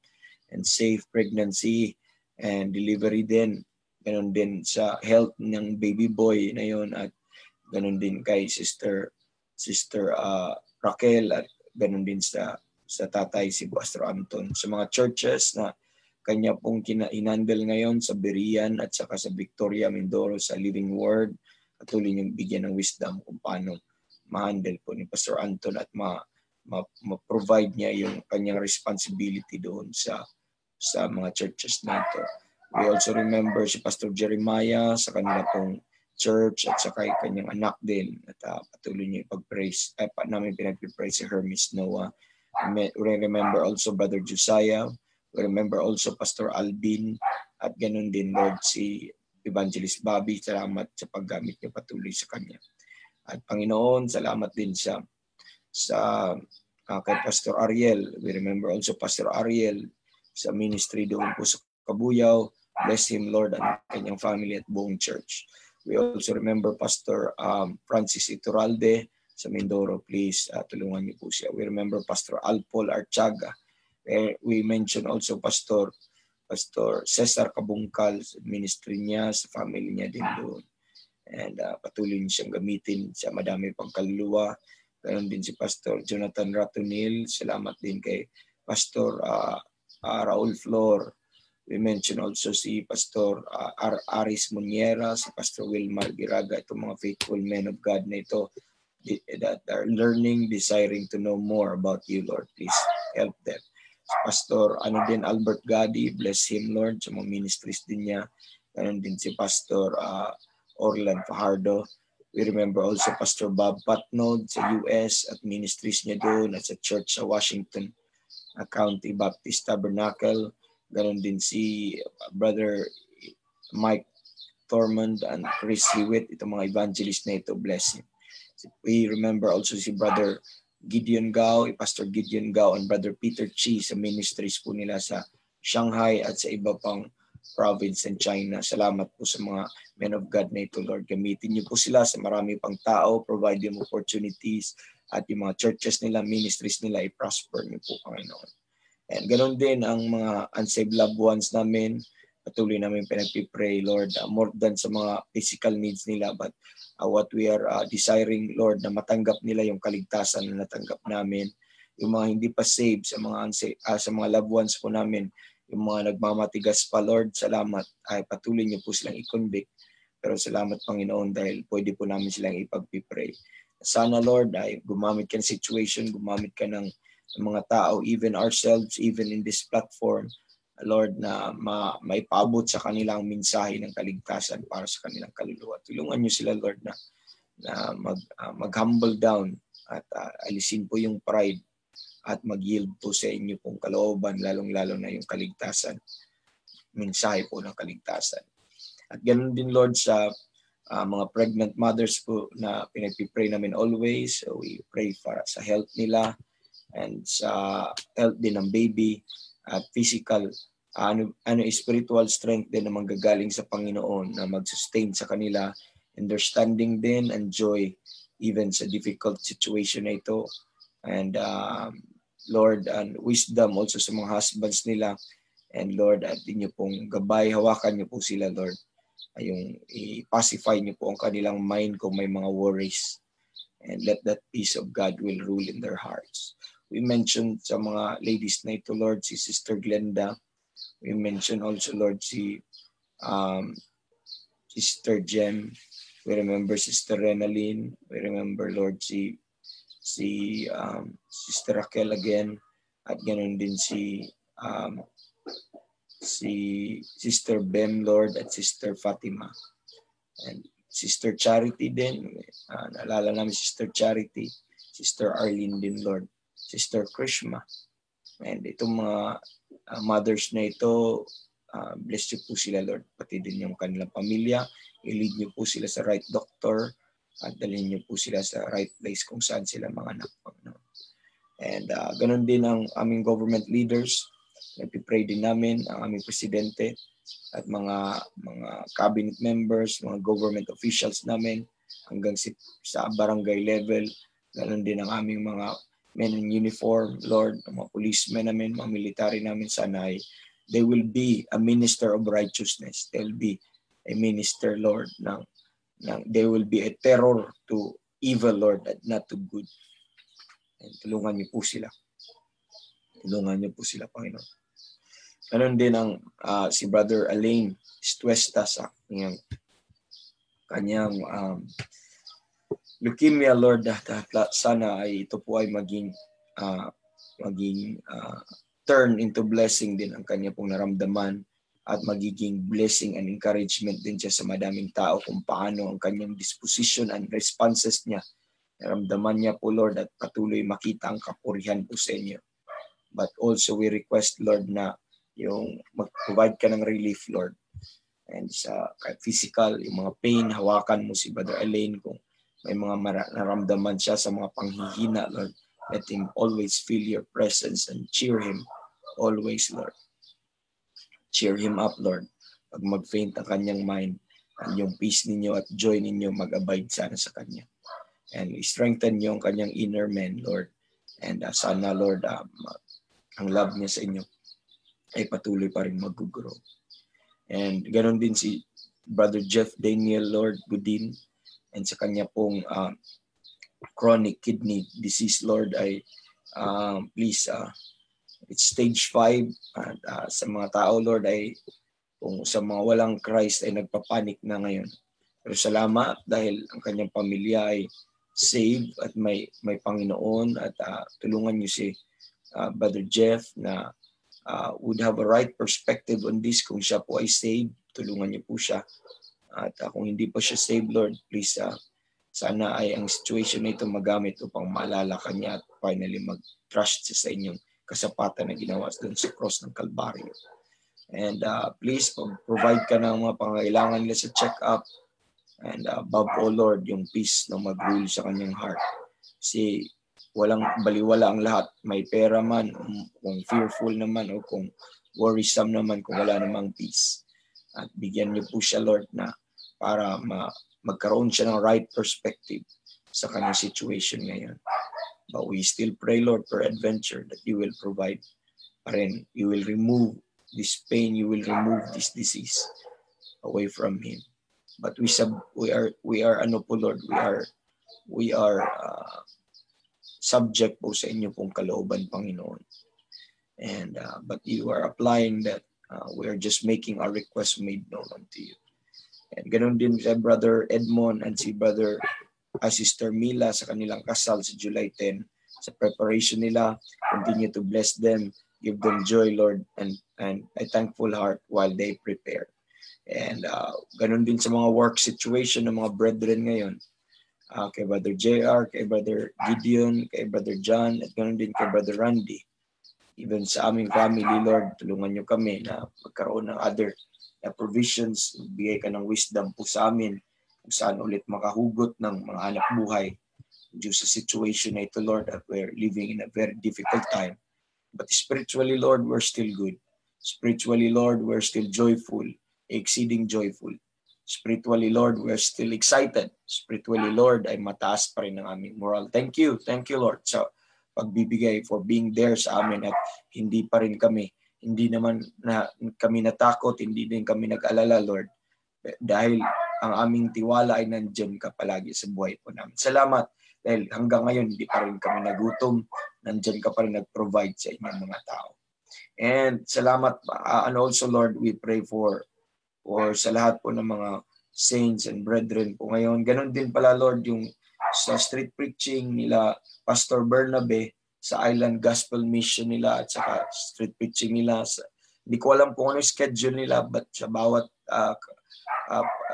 And safe pregnancy and delivery din. Ganon din sa health ng baby boy na yun. At ganon din kay Sister Raquel. At ganon din sa tatay si Pastor Anton. Sa mga churches na kanya pong inandal ngayon sa Berian at saka sa Victoria Mindoro sa Living Word. Patuloy niyong bigyan ng wisdom kung paano ma-handle po ni Pastor Anton at ma-provide niya yung kanyang responsibility doon sa mga churches na ito. We also remember si Pastor Jeremiah sa kanila pong church at saka kanyang anak din. At patuloy niya ipag-praise. Namin pinag-praise si Hermes Noah. We remember also Brother Josiah. We remember also Pastor Albin. At ganun din, Lord, si Evangelist Bobby. Salamat sa paggamit niyo patuloy sa kanya. At Panginoon, salamat din sa kay Pastor Ariel. We remember also Pastor Ariel sa ministry doon po sa Kabuyaw. Bless him, Lord, and kanyang family at buong church. We also remember Pastor Francis Iturralde sa Mindoro. Please, tulungan niyo po siya. We remember Pastor Alpol Archaga. We mentioned also Pastor Cesar Kabungkal sa ministry niya, sa family niya din doon. And patuloy niya siyang gamitin sa madami pang kaluluwa. Ganon din si Pastor Jonathan Ratonil. Salamat din kay Pastor Raul Flor. We mentioned also si Pastor Aris Muniera, si Pastor Wilmar Giraga, itong mga faithful men of God na ito that are learning, desiring to know more about you, Lord. Please help them. Pastor Albert Gadi, bless him, Lord, sa mga ministries din niya. Ganon din si Pastor Orlan Fajardo. We remember also Pastor Bob Patnod sa US at ministries niya doon at sa church sa Washington County Baptist Tabernacle. Ganon din si Brother Mike Thormond and Chris Hewitt, itong mga evangelist na ito, bless him. We remember also si Brother Gideon Gao, Pastor Gideon Gao and Brother Peter Chi sa ministries po nila sa Shanghai at sa iba pang province in China. Salamat po sa mga men of God na ito, Lord. Gamitin niyo po sila sa marami pang tao, provide them opportunities at yung mga churches nila, ministries nila, i-prosper niyo po, Panginoon. And ganoon din ang mga unsaved loved ones namin. Patuloy namin pinagpipray, Lord, more than sa mga physical needs nila, but what we are desiring, Lord, na matanggap nila yung kaligtasan na natanggap namin. Yung mga hindi pa saved sa mga loved ones po namin, yung mga nagmamatigas pa, Lord, salamat. Ay patuloy niyo po silang i-convict. Pero salamat, Panginoon, dahil pwede po namin silang ipagpipray. Sana, Lord, ay gumamit ka ng situation, gumamit ka ng mga tao, even ourselves, even in this platform, Lord, na maipaabot sa kanilang mensahe ng kaligtasan para sa kanilang kaluluwa. Tulungan niyo sila, Lord, na mag-humble down at alisin po yung pride at mag-yield po sa inyo pong kalooban, lalong-lalo na yung kaligtasan, mensahe po ng kaligtasan. At ganoon din, Lord, sa mga pregnant mothers po na pinagpipray namin always. So we pray para sa health nila and sa health din ng baby at physical, spiritual strength din na manggagaling sa Panginoon na mag-sustain sa kanila, understanding din and joy even sa difficult situation na ito. And Lord, and wisdom also sa mga husbands nila. And Lord, at inyo pong gabay, hawakan niyo po sila, Lord. Yung i-pacify niyo po ang kanilang mind kung may mga worries. And let that peace of God will rule in their hearts. We mentioned sa mga ladies na ito, Lord, si Sister Glenda. We mentioned also, Lord, si Sister Jem. We remember Sister Renalyn. We remember, Lord, si Sister Raquel again. At ganoon din si Sister Bem, Lord, at Sister Fatima. And Sister Charity din, naalala namin Sister Charity, Sister Arlene din, Lord, Sister Krishma. And itong mga mothers na ito, bless you po sila, Lord, pati din yung kanilang pamilya. I-lead niyo po sila sa right doctor at dalhin niyo po sila sa right place kung saan sila mga anak. And ganun din ang aming government leaders. Nagpipray din namin ang aming presidente at mga cabinet members, mga government officials namin hanggang sa barangay level. Ganun din ang aming mga men in uniform, Lord, mga policemen namin, mga military namin, sana ay they will be a minister of righteousness. They'll be a minister, Lord, they will be a terror to evil, Lord, and not to good. And tulungan niyo po sila. Tulungan niyo po sila, Panginoon. Ganon din ang si Brother Alain Estuesta sa kanyang leukemia, Lord. Sana ay ito po ay maging turn into blessing din ang kanya pong naramdaman at magiging blessing and encouragement din siya sa madaming tao kung paano ang kanyang disposition and responses niya. Naramdaman niya po, Lord, at patuloy makita ang kapurihan po sa inyo. But also we request, Lord, na yung mag-provide ka ng relief, Lord. And sa physical, yung mga pain, hawakan mo si Brother Alain kung may mga naramdaman siya sa mga panghihina, Lord. Let him always feel your presence and cheer him always, Lord. Cheer him up, Lord. Pag mag-faint ang kanyang mind, ang yung peace ninyo at joy ninyo mag-abide sana sa kanya. And strengthen niyo ang kanyang inner man, Lord. And sana, Lord, ang love niya sa inyo ay patuloy pa rin mag-grow. And ganoon din si Brother Jeff Daniel, Lord, Budin. And sa kanya pong chronic kidney disease, Lord, ay please, it's stage 5. And sa mga tao, Lord, ay kung sa mga walang Christ ay nagpapanik na ngayon. Pero salamat dahil ang kanyang pamilya ay save at may Panginoon at tulungan niyo si Brother Jeff na would have a right perspective on this. Kung siya po ay saved, tulungan niyo po siya. At kung hindi pa siya saved, Lord, please sana ay ang situation na ito magamit upang maalala ka niya at finally mag-trust siya sa inyong kasapatan na ginawa doon sa cross ng Kalbaryo. And please provide ka ng mga pangailangan nila sa check-up. And above all, Lord, yung peace na mag-rule sa kanyang heart. Kasi walang baliwala ang lahat. May pera man, kung fearful naman o kung worrisome naman kung wala namang peace. At bigyan niyo po siya, Lord, na para magkaroon siya ng right perspective sa kanyang situation ngayon. But we still pray, Lord, for adventure that you will provide. You will remove this pain, you will remove this disease away from him. But we are ano po, Lord, we are subject po sa inyo pong kalooban, Panginoon. And but you are applying that. We are just making our request made known unto you. And ganoon din si Brother Edmond and si Sister Mila sa kanilang kasal sa July 10. Sa preparation nila, continue to bless them, give them joy, Lord, and a thankful heart while they prepare. And ganun din sa mga work situation ng mga brethren ngayon. Kay Brother JR, kay Brother Gideon, kay Brother John, at ganun din kay Brother Randy. Even sa aming family, Lord, tulungan niyo kami na magkaroon ng other provisions. Bigay ka ng wisdom po sa amin kung saan ulit makahugot ng mga anak buhay due sa situation na ito, Lord, that we're living in a very difficult time. But spiritually, Lord, we're still good. Spiritually, Lord, we're still joyful. Exceeding joyful. Spiritually, Lord, we're still excited. Spiritually, Lord, ay mataas pa rin ang aming moral. Thank you, Lord, sa pagbibigay for being there sa amin at hindi pa rin kami, hindi naman na kami natakot, hindi din kami nag-alala, Lord, dahil ang aming tiwala ay nandiyan ka palagi sa buhay po namin. Salamat dahil hanggang ngayon hindi pa rin kami nagutom, nandiyan ka pa rin nag-provide sa inyong mga tao. And salamat, and also, Lord, we pray for sa lahat po ng mga saints and brethren po ngayon. Ganon din pala, Lord, yung sa street preaching nila Pastor Bernabe sa Island Gospel Mission nila at saka street preaching nila. Hindi ko alam kung ano yung schedule nila, but sa bawat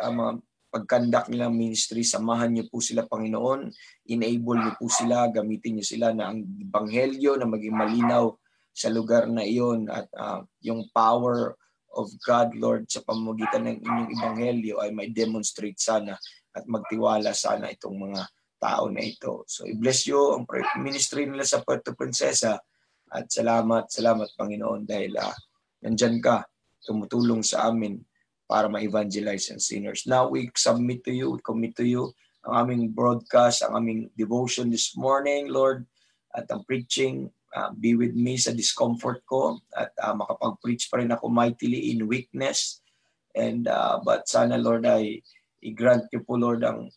mga pag-conduct nilang ministry, samahan niyo po sila, Panginoon. Enable niyo po sila, gamitin niyo sila na ang ebanghelyo na maging malinaw sa lugar na iyon at yung power of God, Lord, sa pamamagitan ng inyong ebanghelyo ay may demonstrate sana at magtiwala sana itong mga tao na ito. So i-bless you ang ministry nila sa Puerto Princesa at salamat Panginoon dahil nandyan ka, tumutulong sa amin para ma-evangelize ang sinners. Now we submit to you, we commit to you ang aming broadcast, ang aming devotion this morning, Lord, at ang preaching. Be with me sa discomfort ko at makapag-preach pa rin ako mightily in weakness. And but sana, Lord, ay i-grant niyo po, Lord, ang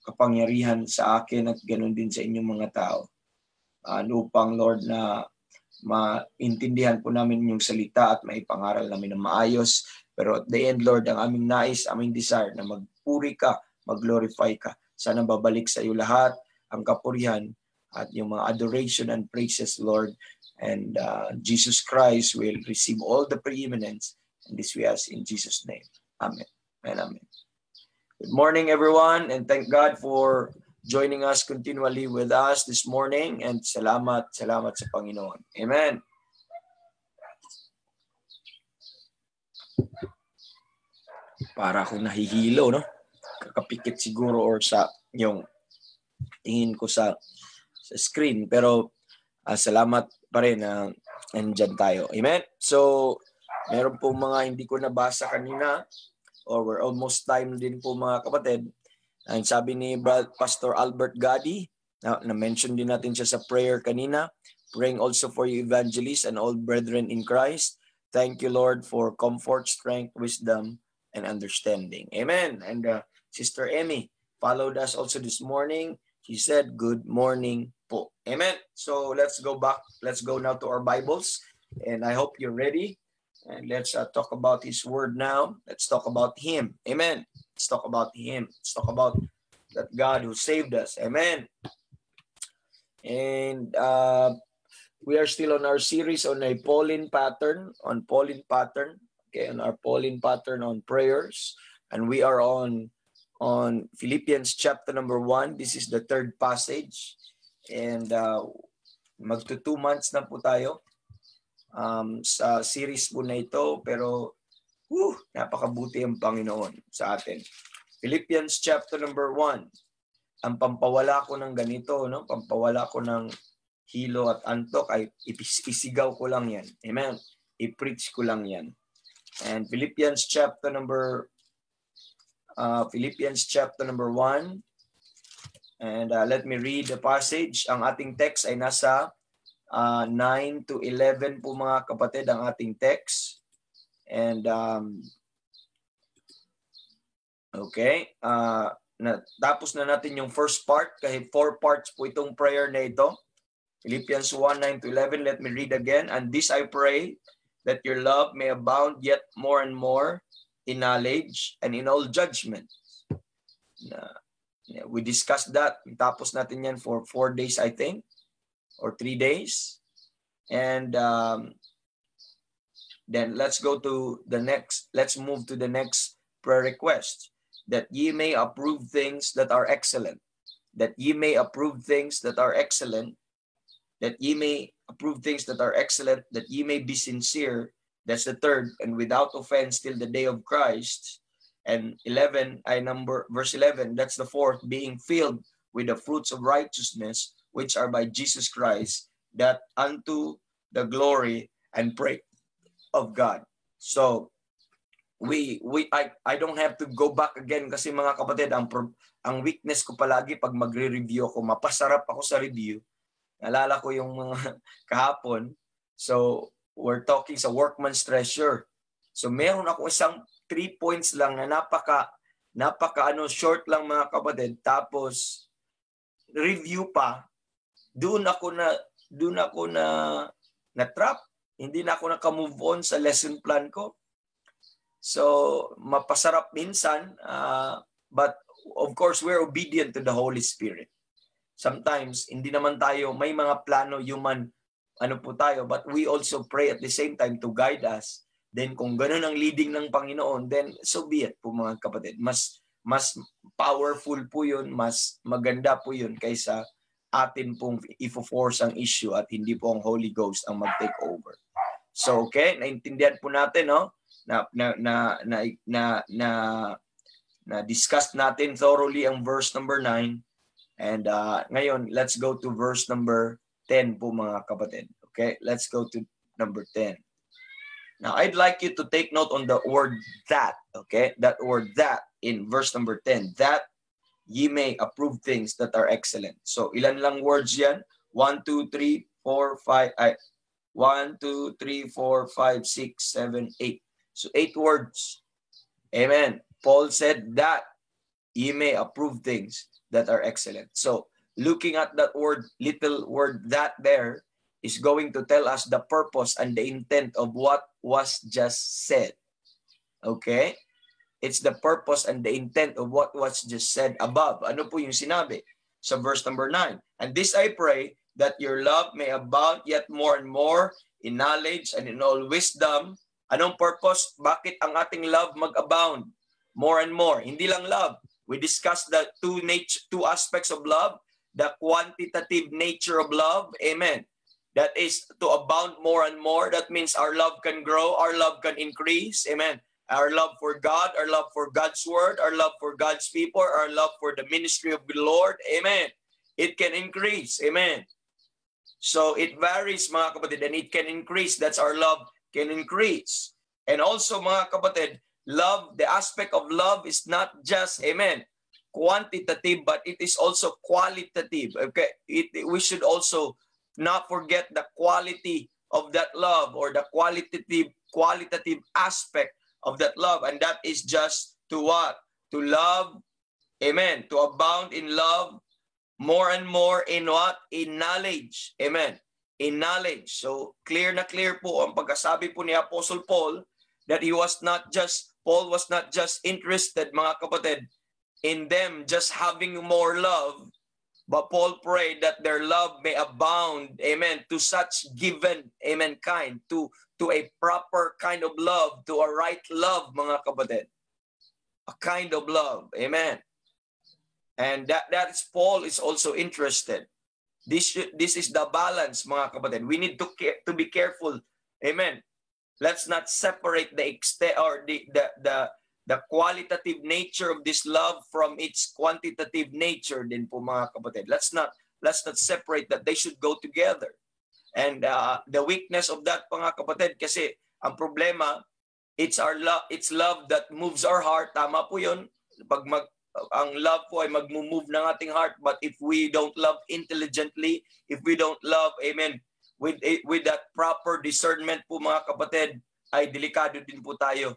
kapangyarihan sa akin at ganoon din sa inyong mga tao. Upang, Lord, na maintindihan po namin yung salita at maipangaral namin ng maayos. Pero at the end, Lord, ang aming nais, aming desire na magpuri ka, mag-glorify ka. Sana babalik sa iyo lahat ang kapurihan at yung mga adoration and praises, Lord. And Jesus Christ will receive all the preeminence. And this we ask in Jesus' name. Amen and amen. Good morning, everyone, and thank God for joining us continually with us this morning. And salamat sa Panginoon. Amen. Para akong nahihilo, no? Kakapikit siguro or sa yung tingin ko sa screen, pero salamat pa rin na nandyan tayo. Amen? So, meron po mga hindi ko nabasa kanina or we're almost time din po mga kapatid. Ang sabi ni Pastor Albert Gadi, na-mention din natin siya sa prayer kanina, praying also for you evangelists and all brethren in Christ. Thank you, Lord, for comfort, strength, wisdom, and understanding. Amen? And Sister Emmy followed us also this morning. She said, good morning po. Amen. So let's go back. Let's go now to our Bibles. And I hope you're ready. And let's talk about His Word now. Let's talk about Him. Amen. Let's talk about Him. Let's talk about that God who saved us. Amen. And we are still on our series on a Pauline pattern. Okay, on our Pauline pattern on prayers. And we are on Philippians chapter number 1. This is the third passage. And magto 2 months na po tayo sa series po na ito. Pero napakabuti ang Panginoon sa atin. Philippians chapter number 1. Ang pampawala ko ng ganito, no? Pampawala ko ng hilo at antok ay isigaw ko lang yan. Amen. I-preach ko lang yan. And Philippians chapter number 1. And let me read the passage. Ang ating text ay nasa 9 to 11 po mga kapatid ang ating text. And okay. Tapos na natin yung first part. Kahit 4 parts po itong prayer na ito. Philippians 1, 9 to 11. Let me read again. And this I pray, that your love may abound yet more and more in knowledge and in all judgment. We discussed that. Tapos natin yan for 4 days, I think, or 3 days. And then let's go to the next. Let's move to the next prayer request. That ye may approve things that are excellent. That ye may approve things that are excellent. That ye may approve things that are excellent. That ye may be sincere. That's the third. And without offense till the day of Christ. And verse 11, that's the fourth, being filled with the fruits of righteousness, which are by Jesus Christ, that unto the glory and praise of God. So, I don't have to go back again kasi mga kapatid, ang weakness ko palagi pag magre-review ako, mapasarap ako sa review. Naalala ko yung mga kahapon. So, we're talking sa workman's treasure. So, meron ako isang 3 points lang na napaka short lang mga kapatid. Tapos review pa. Doon ako na trap. Hindi na ako naka-move on sa lesson plan ko. So mapasarap minsan, but of course we're obedient to the Holy Spirit. Sometimes hindi naman tayo may mga plano human po tayo, but we also pray at the same time to guide us. then kung ganun ang leading ng Panginoon, then so be it po mga kapatid. Mas powerful po yun, mas maganda po yun kaysa atin pong i-force ang issue at hindi po ang Holy Ghost ang mag-take over. So okay, naintindihan po natin, no? Na discuss natin thoroughly ang verse number 9. And ngayon, let's go to verse number 10 po mga kapatid. Okay, let's go to number 10. Now, I'd like you to take note on the word that, okay? That word that in verse number 10. That ye may approve things that are excellent. So, ilan lang words yan? 1, 2, 3, 4, 5, 1, 2, 3, 4, 5, 6, 7, 8. So, 8 words. Amen. Paul said that ye may approve things that are excellent. So, looking at that word, little word that there, is going to tell us the purpose and the intent of what was just said. Okay? It's the purpose and the intent of what was just said above. Ano po yung sinabi sa verse number 9? And this I pray, that your love may abound yet more and more in knowledge and in all wisdom. Anong purpose? Bakit ang ating love mag-abound more and more? Hindi lang love. We discussed the two aspects of love, the quantitative nature of love. Amen. That is to abound more and more. That means our love can grow, our love can increase. Amen. Our love for God, our love for God's word, our love for God's people, our love for the ministry of the Lord. Amen. It can increase. Amen. So it varies mga kapatid, and it can increase. That's our love can increase. And also mga kapatid, love, the aspect of love is not just, amen, quantitative, but it is also qualitative. Okay. We should also not forget the quality of that love, or the qualitative aspect of that love. And that is just to what? To love, amen, to abound in love more and more in what? In knowledge. Amen. In knowledge. So clear na clear po ang pagkasabi po ni Apostle Paul that Paul was not just interested, mga kapatid, in them just having more love, but Paul prayed that their love may abound, amen, to such given, amen, kind, to a proper kind of love, to a right love, mga kapatid. A kind of love, amen. And that is Paul is also interested. This is the balance, mga kapatid. We need to be careful, amen. Let's not separate the extent or the qualitative nature of this love from its quantitative nature din po mga kapatid. Let's not separate that. They should go together. And the weakness of that mga kapatid, kasi ang problema, it's love that moves our heart. Tama po yun. Ang love po ay mag-move ng ating heart. But if we don't love intelligently, if we don't love, amen, with that proper discernment po mga kapatid, ay delikado din po tayo.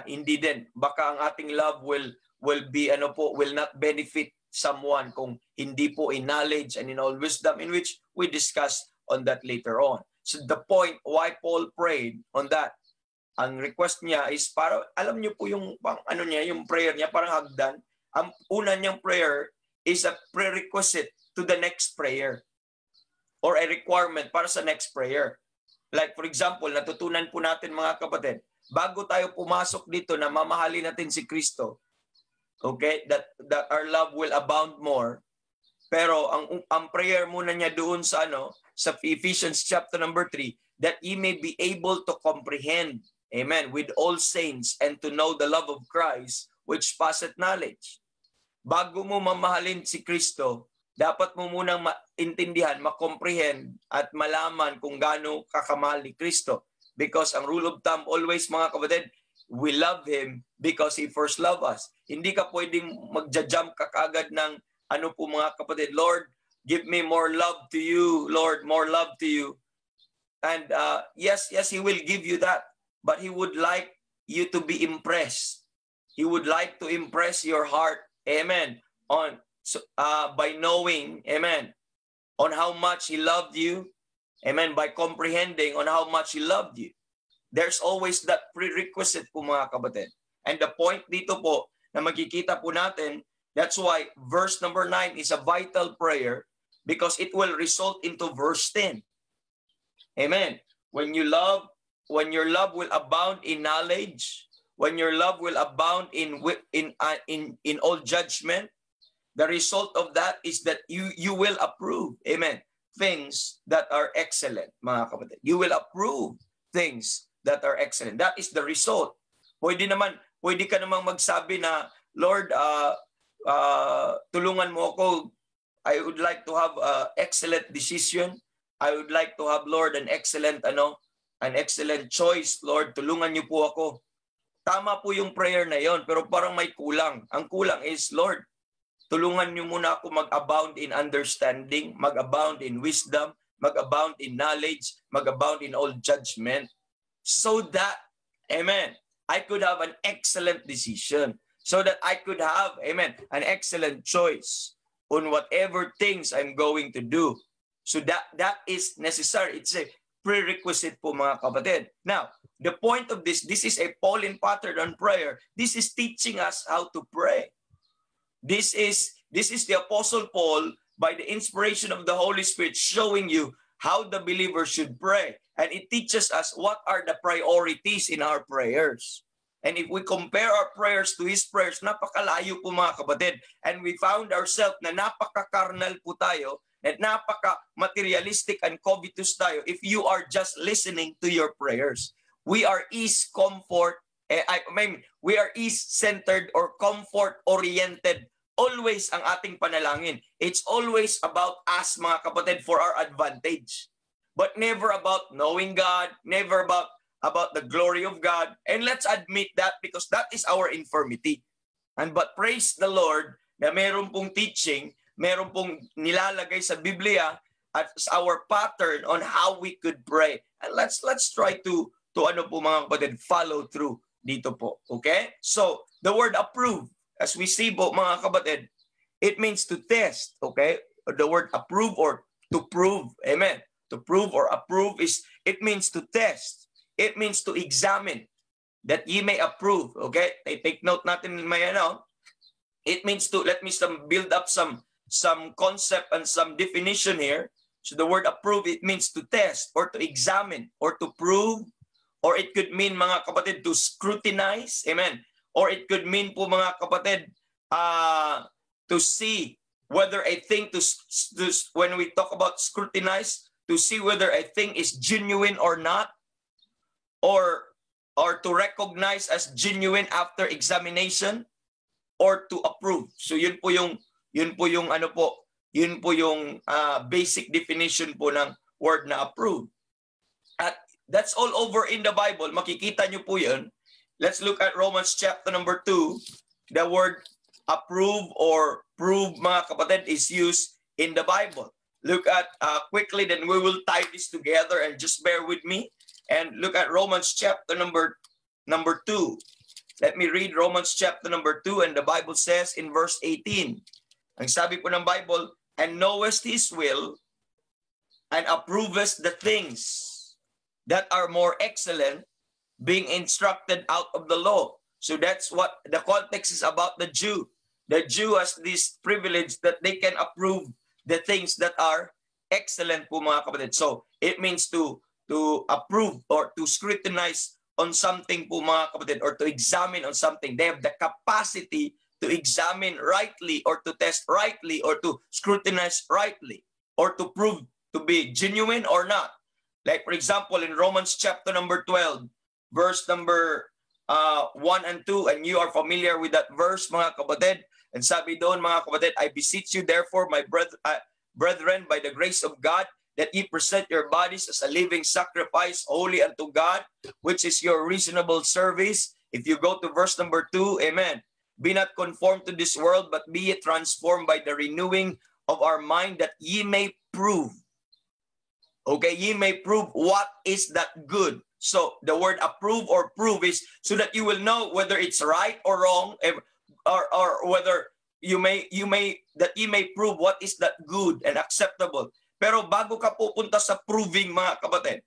Hindi din. Baka ang ating love will not benefit someone kung hindi po in knowledge and in all wisdom, in which we discuss on that later on. So the point why Paul prayed on that, ang request niya is para, alam niyo po yung yung prayer niya, parang hagdan. Ang una niyang prayer is a prerequisite to the next prayer, or a requirement para sa next prayer. Like for example, natutunan po natin mga kapatid, bago tayo pumasok dito na mamahalin natin si Kristo, okay, that our love will abound more. Pero ang prayer muna niya doon sa sa Ephesians chapter number 3, that ye may be able to comprehend, amen, with all saints, and to know the love of Christ which passeth knowledge. Bago mo mamahalin si Kristo, dapat mo munang maintindihan, makomprehend at malaman kung gaano kakamahal ni Kristo. Because ang rule of thumb always, mga kapatid, we love Him because He first loved us. Hindi ka pwedeng magja-jump ka kagad ng po mga kapatid, Lord, give me more love to you, Lord, more love to you. And yes, He will give you that. But He would like you to be impressed. He would like to impress your heart, amen, by knowing, amen, on how much He loved you. Amen. By comprehending on how much He loved you. There's always that prerequisite po mga kapatid. And the point dito po na makikita po natin, that's why verse number 9 is a vital prayer, because it will result into verse 10. Amen. When you love, your love will abound in knowledge, when your love will abound in all judgment, the result of that is that you will approve, amen, things that are excellent, mga kapatid. You will approve things that are excellent. That is the result. Pwede ka namang magsabi na, Lord, tulungan mo ako. I would like to have excellent decision. I would like to have, Lord, an excellent choice. Lord, tulungan niyo po ako. Tama po yung prayer na yon, pero parang may kulang. Ang kulang is, Lord, tulungan niyo muna ako mag-abound in understanding, mag-abound in wisdom, mag-abound in knowledge, mag-abound in all judgment, so that, amen, I could have an excellent decision, so that I could have, amen, an excellent choice on whatever things I'm going to do. So that is necessary. It's a prerequisite po, mga kapatid. Now, the point of this is a Pauline pattern on prayer. This is teaching us how to pray. This is the Apostle Paul, by the inspiration of the Holy Spirit, showing you how the believer should pray. And it teaches us what are the priorities in our prayers. And if we compare our prayers to his prayers, napakalayo po, mga kapatid. And we found ourselves na napaka-carnal po tayo, at napaka-materialistic and covetous tayo if you are just listening to your prayers. We are we are ease-centered or comfort-oriented. Always ang ating panalangin. It's always about us, mga kapatid, for our advantage. But never about knowing God, never about the glory of God. And let's admit that, because that is our infirmity. But praise the Lord na meron pong teaching, meron pong nilalagay sa Biblia as our pattern on how we could pray. And let's try to ano po, mga kapatid, follow through dito po. Okay? So, the word approve, as we see po, mga kapatid, it means to test. Okay? The word approve or to prove. Amen. To prove or approve it means to test. It means to examine, that ye may approve. Okay? Take note natin may ano. It means to, let me build up some concept and some definition here. So the word approve, it means to test or to examine or to prove, or it could mean, mga kapatid, to scrutinize. Amen. Or it could mean po, mga kapatid, to see whether a thing, when we talk about scrutinize, to see whether a thing is genuine or not, or to recognize as genuine after examination, or to approve. So yun po yung basic definition po ng word na approve. At that's all over in the Bible. Makikita nyo po yun. Let's look at Romans chapter number 2. The word approve or prove, mga kapatid, is used in the Bible. Look at quickly, then we will tie this together, and just bear with me. And look at Romans chapter number 2. Let me read Romans chapter number 2, and the Bible says in verse 18. Ang sabi po ng Bible, and knowest his will, and approvest the things that are more excellent, being instructed out of the law. So that's what the context is about the Jew. The Jew has this privilege that they can approve the things that are excellent po, mga kapatid. So it means to approve or to scrutinize on something po, mga kapatid, or to examine on something. They have the capacity to examine rightly, or to test rightly, or to scrutinize rightly, or to prove to be genuine or not. Like, for example, in Romans chapter number 12, verse number 1 and 2, and you are familiar with that verse, mga kapatid. And sabi doon, mga kapatid, I beseech you therefore, my brethren, by the grace of God, that ye present your bodies as a living sacrifice, holy unto God, which is your reasonable service. If you go to verse number 2, amen. Be not conformed to this world, but be ye transformed by the renewing of our mind, that ye may prove. Okay, ye may prove what is that good. So the word approve or prove is so that you will know whether it's right or wrong, or whether you may prove what is that good and acceptable. Pero bago ka pupunta sa proving, mga kapatid,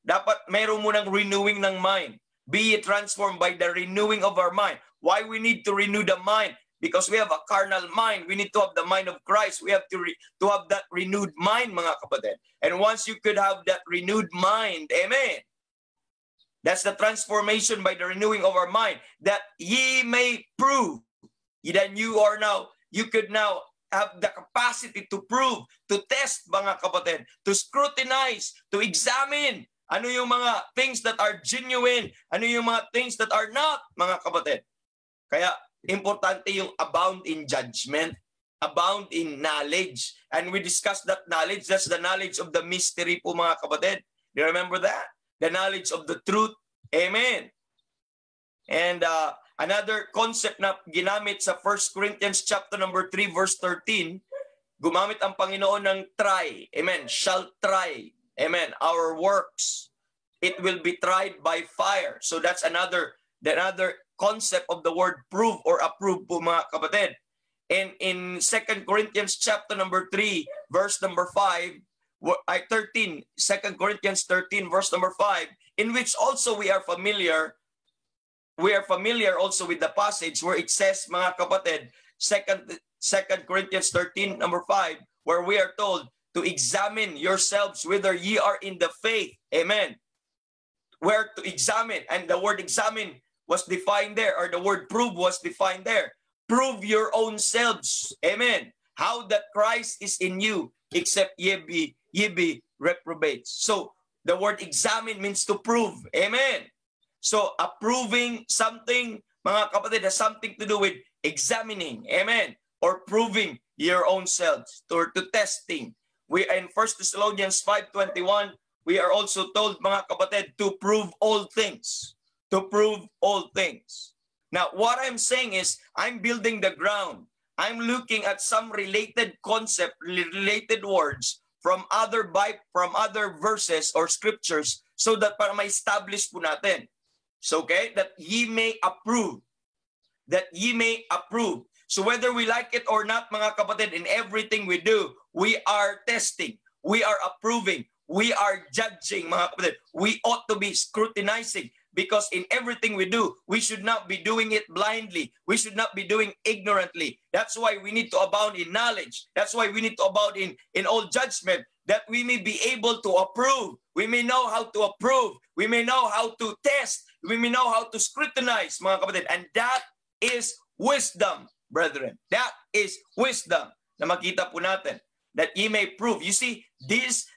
dapat mayroon mo ng renewing ng mind. Be ye transformed by the renewing of our mind. Why we need to renew the mind? Because we have a carnal mind. We need to have the mind of Christ. We have to have that renewed mind, mga kapatid. And once you could have that renewed mind, amen, That's the transformation by the renewing of our mind, that ye may prove that you could now have the capacity to prove, to test, mga kapatid, to scrutinize, to examine ano yung mga things that are genuine, ano yung mga things that are not, mga kapatid. Kaya importante yung abound in judgment, abound in knowledge. And we discussed that knowledge. That's the knowledge of the mystery po, mga kapatid. Do you remember that? The knowledge of the truth. Amen. And another concept na ginamit sa 1 Corinthians chapter number 3 verse 13, gumamit ang Panginoon ng try. Amen. Shall try. Amen. Our works, it will be tried by fire. So that's another concept of the word prove or approve po, mga kapatid. And in 2 Corinthians chapter number 3 verse number 5, 13, 2 Corinthians 13 verse number 5, in which also we are familiar also with the passage where it says, mga kapatid, 2 Corinthians 13 number 5, where we are told to examine yourselves whether ye are in the faith. Amen. Where to examine, and the word examine was defined there, or the word prove was defined there. Prove your own selves. Amen. How that Christ is in you, except ye be reprobates. So the word examine means to prove. Amen. So approving something, mga kapatid, has something to do with examining. Amen. Or proving your own selves, or to testing. We in 1 Thessalonians 5:21, we are also told, mga kapatid, to prove all things. To prove all things. Now, what I'm saying is, I'm building the ground. I'm looking at some related concept, related words from other verses or scriptures, so that para ma-establish po natin. So, okay, that ye may approve. That ye may approve. So whether we like it or not, mga kapatid, in everything we do, we are testing, we are approving, we are judging, mga kapatid. We ought to be scrutinizing. Because in everything we do, we should not be doing it blindly. We should not be doing ignorantly. That's why we need to abound in knowledge. That's why we need to abound in all judgment, that we may be able to approve. We may know how to approve. We may know how to test. We may know how to scrutinize, mga kapatid. And that is wisdom, brethren. That is wisdom na makita po natin. That ye may prove. You see, this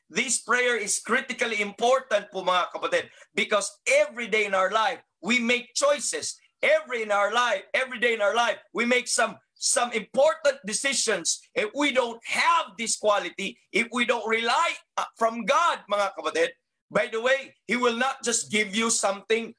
prayer is critically important po, mga kapatid, because every day in our life we make choices. Every day in our life we make some important decisions. If we don't have this quality, if we don't rely from God, mga kapatid, by the way, He will not just give you something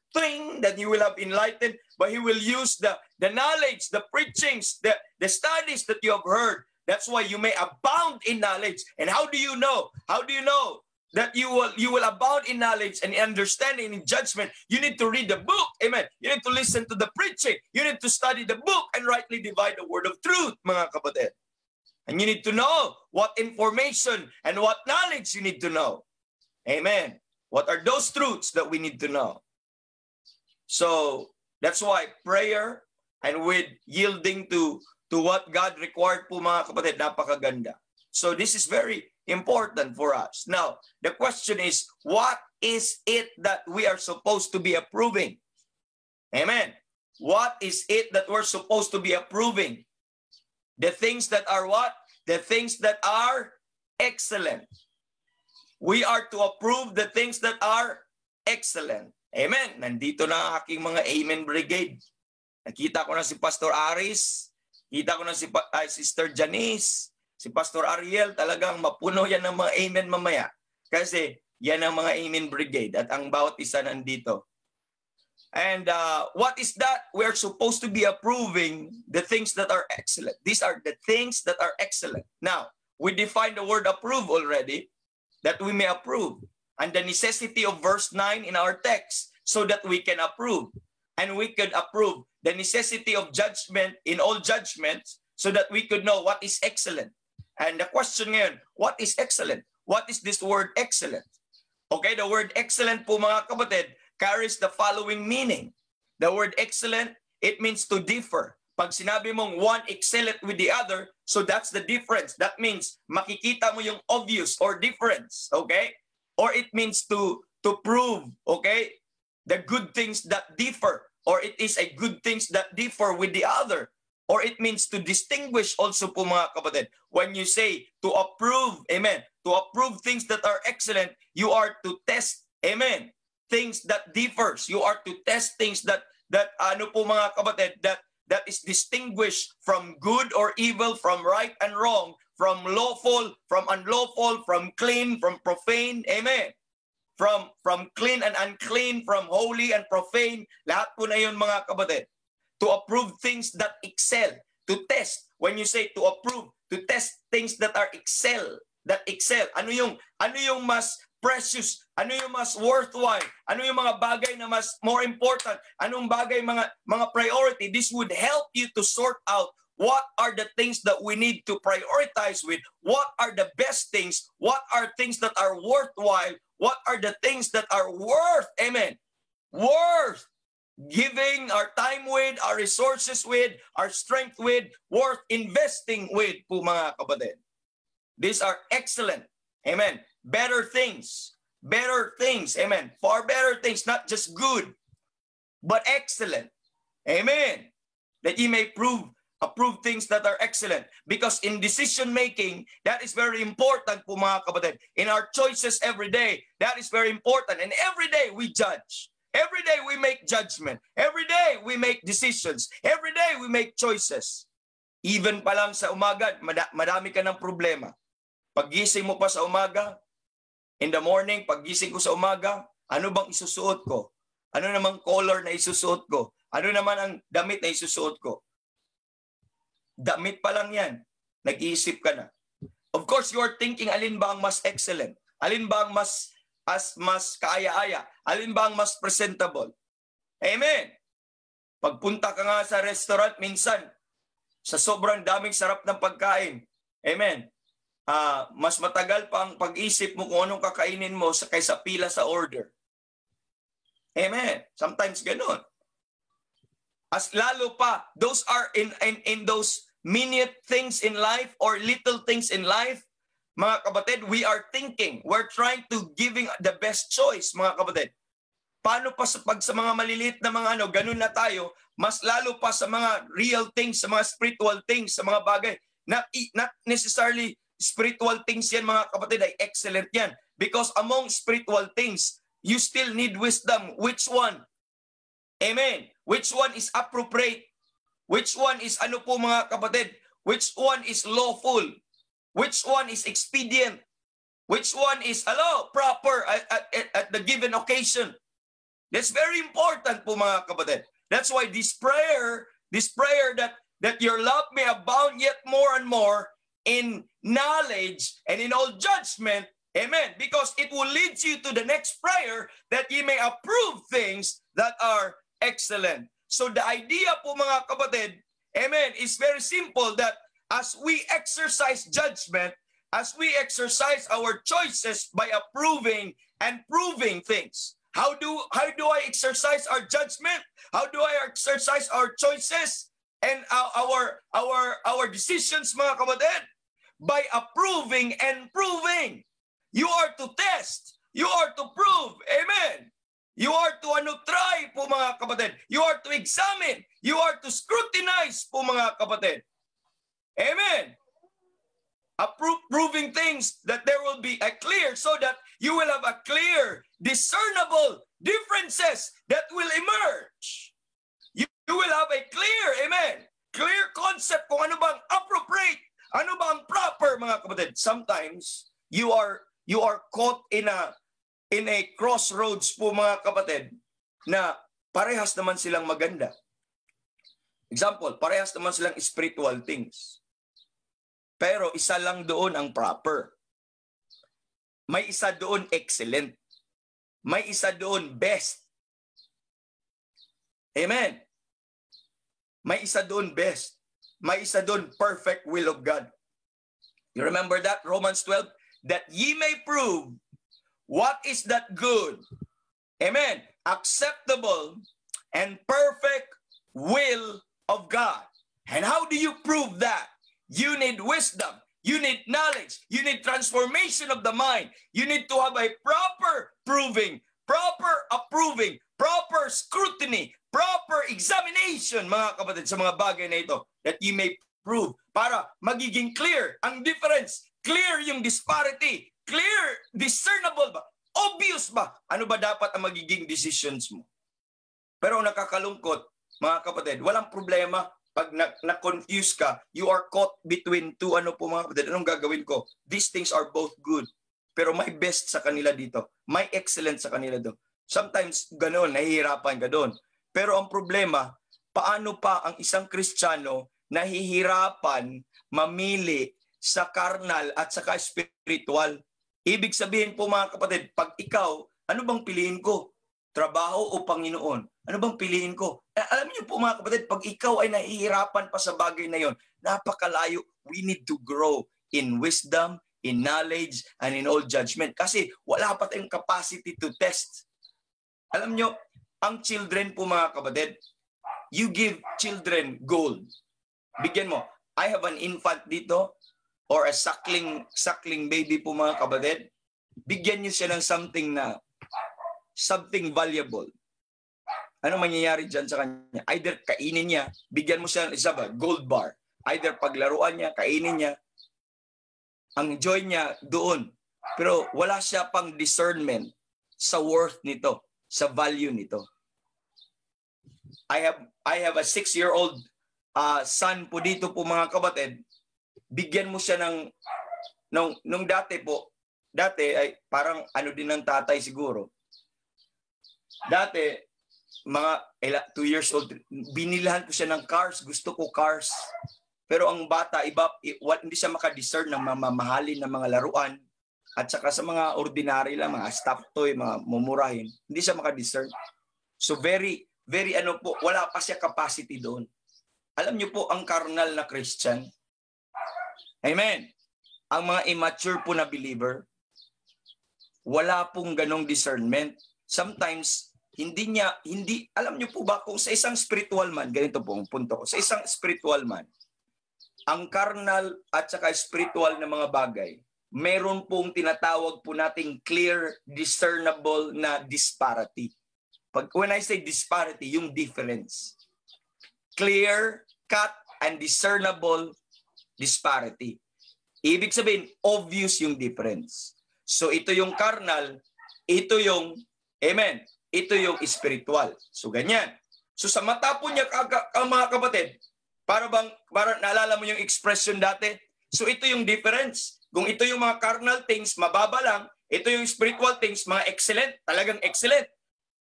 that you will have enlightened, but He will use the knowledge, the preachings, the studies that you have heard. That's why you may abound in knowledge. And how do you know? How do you know that you will abound in knowledge and understanding and in judgment? You need to read the book. Amen. You need to listen to the preaching. You need to study the book and rightly divide the word of truth, mga kapatid. And you need to know what information and what knowledge you need to know. Amen. What are those truths that we need to know? So that's why prayer and with yielding to what God required po, mga kapatid, napakaganda. So this is very important for us. Now, the question is, what is it that we are supposed to be approving? Amen. What is it that we're supposed to be approving? The things that are what? The things that are excellent. We are to approve the things that are excellent. Amen. Nandito na ang aking mga Amen Brigade. Nakita ko na si Pastor Aris. Kita ko na si Sister Janice, si Pastor Ariel, talagang mapuno yan ng mga amen mamaya. Kasi yan ang mga Amen Brigade at ang bawat isa nandito. And what is that? We are supposed to be approving the things that are excellent. These are the things that are excellent. Now, we define the word approve already, that we may approve. And the necessity of verse 9 in our text, so that we can approve. And we could approve the necessity of judgment in all judgments, so that we could know what is excellent. And the question ngayon, what is excellent? What is this word excellent? Okay, the word excellent po, mga kapatid, carries the following meaning. The word excellent, it means to differ. Pag sinabi mong one excellent with the other, so that's the difference. That means makikita mo yung obvious or difference, okay? Or it means to prove, okay? the good things that differ, or it is a good things that differ with the other. Or it means to distinguish also po mga kapatid. When you say to approve, amen, to approve things that are excellent, you are to test, amen, things that differs. You are to test things that ano po mga kapatid, that is distinguished from good or evil, from right and wrong, from lawful, from unlawful, from clean, from profane, amen. From clean and unclean, from holy and profane, lahat po na yun mga kapatid. To approve things that excel, to test. When you say to approve, to test things that are excel. Ano yung mas precious? Ano yung mas worthwhile? Ano yung mga bagay na mas more important? Anong bagay mga priority? This would help you to sort out what are the things that we need to prioritize with. What are the best things? What are things that are worthwhile? What are the things that are worth, amen, worth giving our time with, our resources with, our strength with, worth investing with po mga kapatid. These are excellent, amen, better things, amen, far better things, not just good, but excellent, amen, that ye may approve things that are excellent. Because in decision making, that is very important po mga kapatid. In our choices every day, that is very important. And every day we judge. Every day we make judgment. Every day we make decisions. Every day we make choices. Even pa lang sa umaga, madami ka ng problema. Paggising mo pa sa umaga, in the morning, paggising ko sa umaga, ano bang isusuot ko? Ano namang color na isusuot ko? Ano naman ang damit na isusuot ko? Damit pa lang yan. Nag-iisip ka na. Of course, you are thinking alin ba ang mas excellent? Alin ba ang mas kaaya-aya? Alin ba ang mas presentable? Amen. Pagpunta ka nga sa restaurant, minsan, sa sobrang daming sarap ng pagkain, amen, mas matagal pa ang pag-isip mo kung anong kakainin mo kaysa pila sa order. Amen. Sometimes ganun. As lalo pa, those are in those minute things in life or little things in life, mga kapatid, we are thinking, we're trying to giving the best choice, mga kapatid. Paano pa sa mga maliliit na mga ganun na tayo, mas lalo pa sa mga real things, sa mga spiritual things, sa mga bagay. Not necessarily spiritual things yan, mga kapatid, ay excellent yan. Because among spiritual things, you still need wisdom. Which one? Amen. Which one is appropriate? Which one is ano po mga kapatid? Which one is lawful? Which one is expedient? Which one is proper at the given occasion? That's very important po mga kapatid. That's why this prayer that your love may abound yet more and more in knowledge and in all judgment, amen, because it will lead you to the next prayer that ye may approve things that are excellent. So the idea po mga kapatid, amen, is very simple, that as we exercise judgment, as we exercise our choices by approving and proving things. How do I exercise our judgment? How do I exercise our choices and our decisions, mga kapatid? By approving and proving. You are to test. You are to prove. Amen. You are to try po mga kapatid. You are to examine. You are to scrutinize po mga kapatid. Amen. Proving things that there will be a clear, so that you will have a clear, discernible differences that will emerge. You will have a clear, amen, clear concept kung ano bang appropriate, ano bang proper, mga kapatid. Sometimes you are caught in a crossroads po mga kapatid, na parehas naman silang maganda. Example, parehas naman silang spiritual things. Pero isa lang doon ang proper. May isa doon excellent. May isa doon best. Amen. May isa doon best. May isa doon perfect will of God. You remember that? Romans 12? That ye may prove what is that good, amen, acceptable and perfect will of God. And how do you prove that? You need wisdom. You need knowledge. You need transformation of the mind. You need to have a proper proving, proper approving, proper scrutiny, proper examination, mga kapatid, sa mga bagay na ito, that you may prove, para magiging clear ang difference, clear yung disparity, clear, discernible ba? Obvious ba? Ano ba dapat ang magiging decisions mo? Pero nakakalungkot, mga kapatid, walang problema pag na-confuse ka, you are caught between two, ano po mga kapatid, anong gagawin ko? These things are both good. Pero may best sa kanila dito. May excellent sa kanila doon. Sometimes, gano'n, nahihirapan ka doon. Pero ang problema, paano pa ang isang Kristiyano nahihirapan mamili sa karnal at saka spiritual? Ibig sabihin po mga kapatid, pag ikaw, ano bang piliin ko? Trabaho o Panginoon? Ano bang piliin ko? Alam niyo po mga kapatid, pag ikaw ay nahihirapan pa sa bagay na yon, napakalayo. We need to grow in wisdom, in knowledge, and in all judgment. Kasi wala pa tayong capacity to test. Alam nyo, ang children po mga kapatid, you give children gold. Bigyan mo, I have an infant dito, or a suckling baby po mga kapatid. Bigyan nyo siya ng something valuable. Ano mangyayari dyan sa kanya? Either kainin niya, bigyan mo siya ng isa ba, gold bar. Either paglaruan niya, kainin niya, ang joy niya doon. Pero wala siya pang discernment sa worth nito, sa value nito. I have a 6-year-old son po dito po mga kapatid. Bigyan mo siya nung dati ay parang ano din ng tatay siguro. Dati, mga 2 years old, binilahan ko siya ng cars. Gusto ko cars. Pero ang bata, hindi siya makadiscern ng mamahalin ng mga laruan at saka sa mga ordinary lang, mga stuffed toy, mga mumurahin. Hindi siya makadiscern. So very, very wala pa siya capacity doon. Alam niyo po, ang carnal na Christian, amen, ang mga immature po na believer, wala pong ganong discernment. Sometimes, alam niyo po ba, kung sa isang spiritual man, ganito po ang punto ko, sa isang spiritual man, ang carnal at saka spiritual na mga bagay, meron pong tinatawag po nating clear, discernible na disparity. When I say disparity, yung difference. Clear, cut, and discernible disparity. Ibig sabihin, obvious yung difference. So ito yung carnal, ito yung, amen, ito yung spiritual. So ganyan. So sa mata po niya, mga kapatid, para naalala mo yung expression dati? So ito yung difference. Kung ito yung mga carnal things, mababa lang. Ito yung spiritual things, mga excellent, talagang excellent.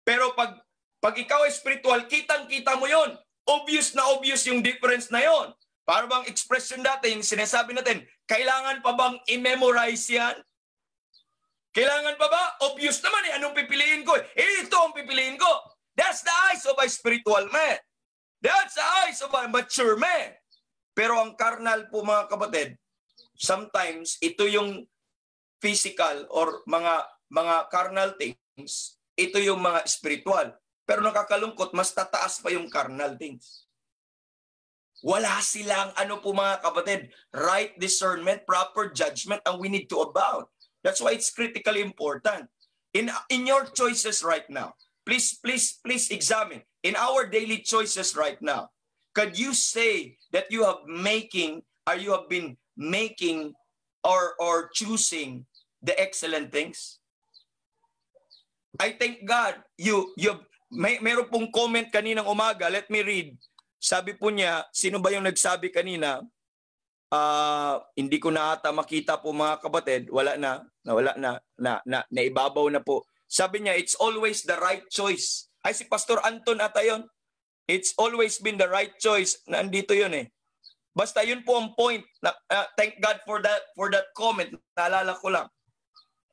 Pero pag ikaw ay spiritual, kitang-kita mo yon. Obvious na obvious yung difference na yon. Para bang expression dati, yung sinasabi natin, kailangan pa bang i-memorize yan? Kailangan pa ba? Obvious naman eh. Anong pipiliin ko? Ito ang pipiliin ko. That's the eyes of a spiritual man. That's the eyes of a mature man. Pero ang carnal po mga kapatid, sometimes ito yung physical or mga carnal things, ito yung mga spiritual. Pero nakakalungkot, mas tataas pa yung carnal things. Wala silang po mga kapatid, right discernment, proper judgment, and we need to abound. That's why it's critically important. In your choices right now, please examine. In our daily choices right now, could you say that you have been making or choosing the excellent things? I thank God meron pong comment kaninang umaga. Let me read. Sabi po niya, sino ba yung nagsabi kanina? Hindi ko na ata makita po mga kapatid. Naibabaw na po. Sabi niya, it's always the right choice. Ay, si Pastor Anton ata yun. It's always been the right choice. Nandito yun eh. Basta yun po ang point. Thank God for that comment. Naalala ko lang.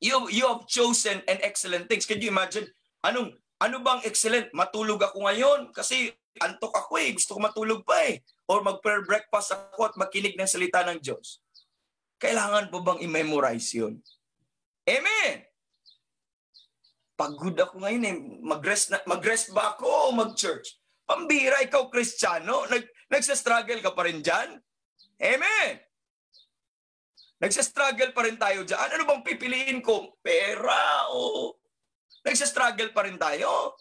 You have chosen an excellent things. Can you imagine? Ano bang excellent? Matulog ako ngayon kasi antok ako eh. Gusto ko matulog pa eh. Or mag-prayer breakfast ako at makinig ng salita ng Diyos. Kailangan po bang i-memorize yun? Amen! Pagod ako ngayon eh. Mag-rest ba ako o mag-church? Pambira, ikaw Kristiyano. Nagsastruggle ka pa rin dyan? Amen! Nagsastruggle pa rin tayo dyan. Ano bang pipiliin ko? Pera o Nagsastruggle pa rin tayo.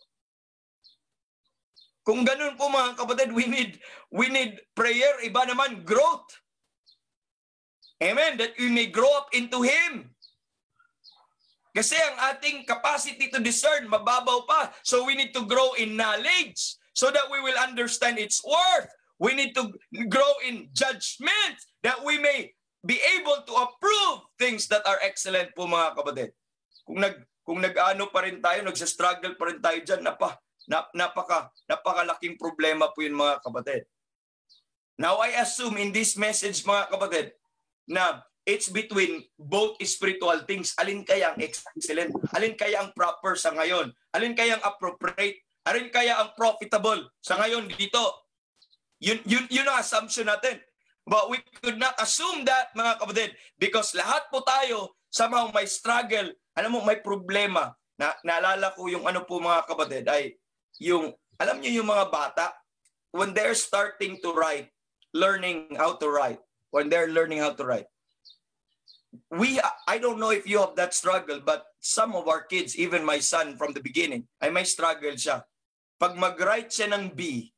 Kung ganun po mga kapatid, we need prayer, iba naman growth. Amen. That we may grow up into Him. Kasi ang ating capacity to discern, mababaw pa. So we need to grow in knowledge so that we will understand its worth. We need to grow in judgment that we may be able to approve things that are excellent po mga kapatid. Kung nag-ano pa rin tayo, nagsastruggle pa rin tayo dyan, napakalaking problema po yun mga kapatid. Now I assume in this message mga kapatid, na it's between both spiritual things. Alin kaya ang excellent? Alin kaya ang proper sa ngayon? Alin kaya ang appropriate? Alin kaya ang profitable sa ngayon dito? Yun ang assumption natin. But we could not assume that, mga kapatid, because lahat po tayo somehow may struggle. Alam mo, may problema. Naalala ko yung ano po mga kapatid, ay yung, alam niyo yung mga bata, when they're starting to write, learning how to write, when they're learning how to write, I don't know if you have that struggle, but some of our kids, even my son from the beginning, ay may struggle siya. Pag mag-write siya ng B,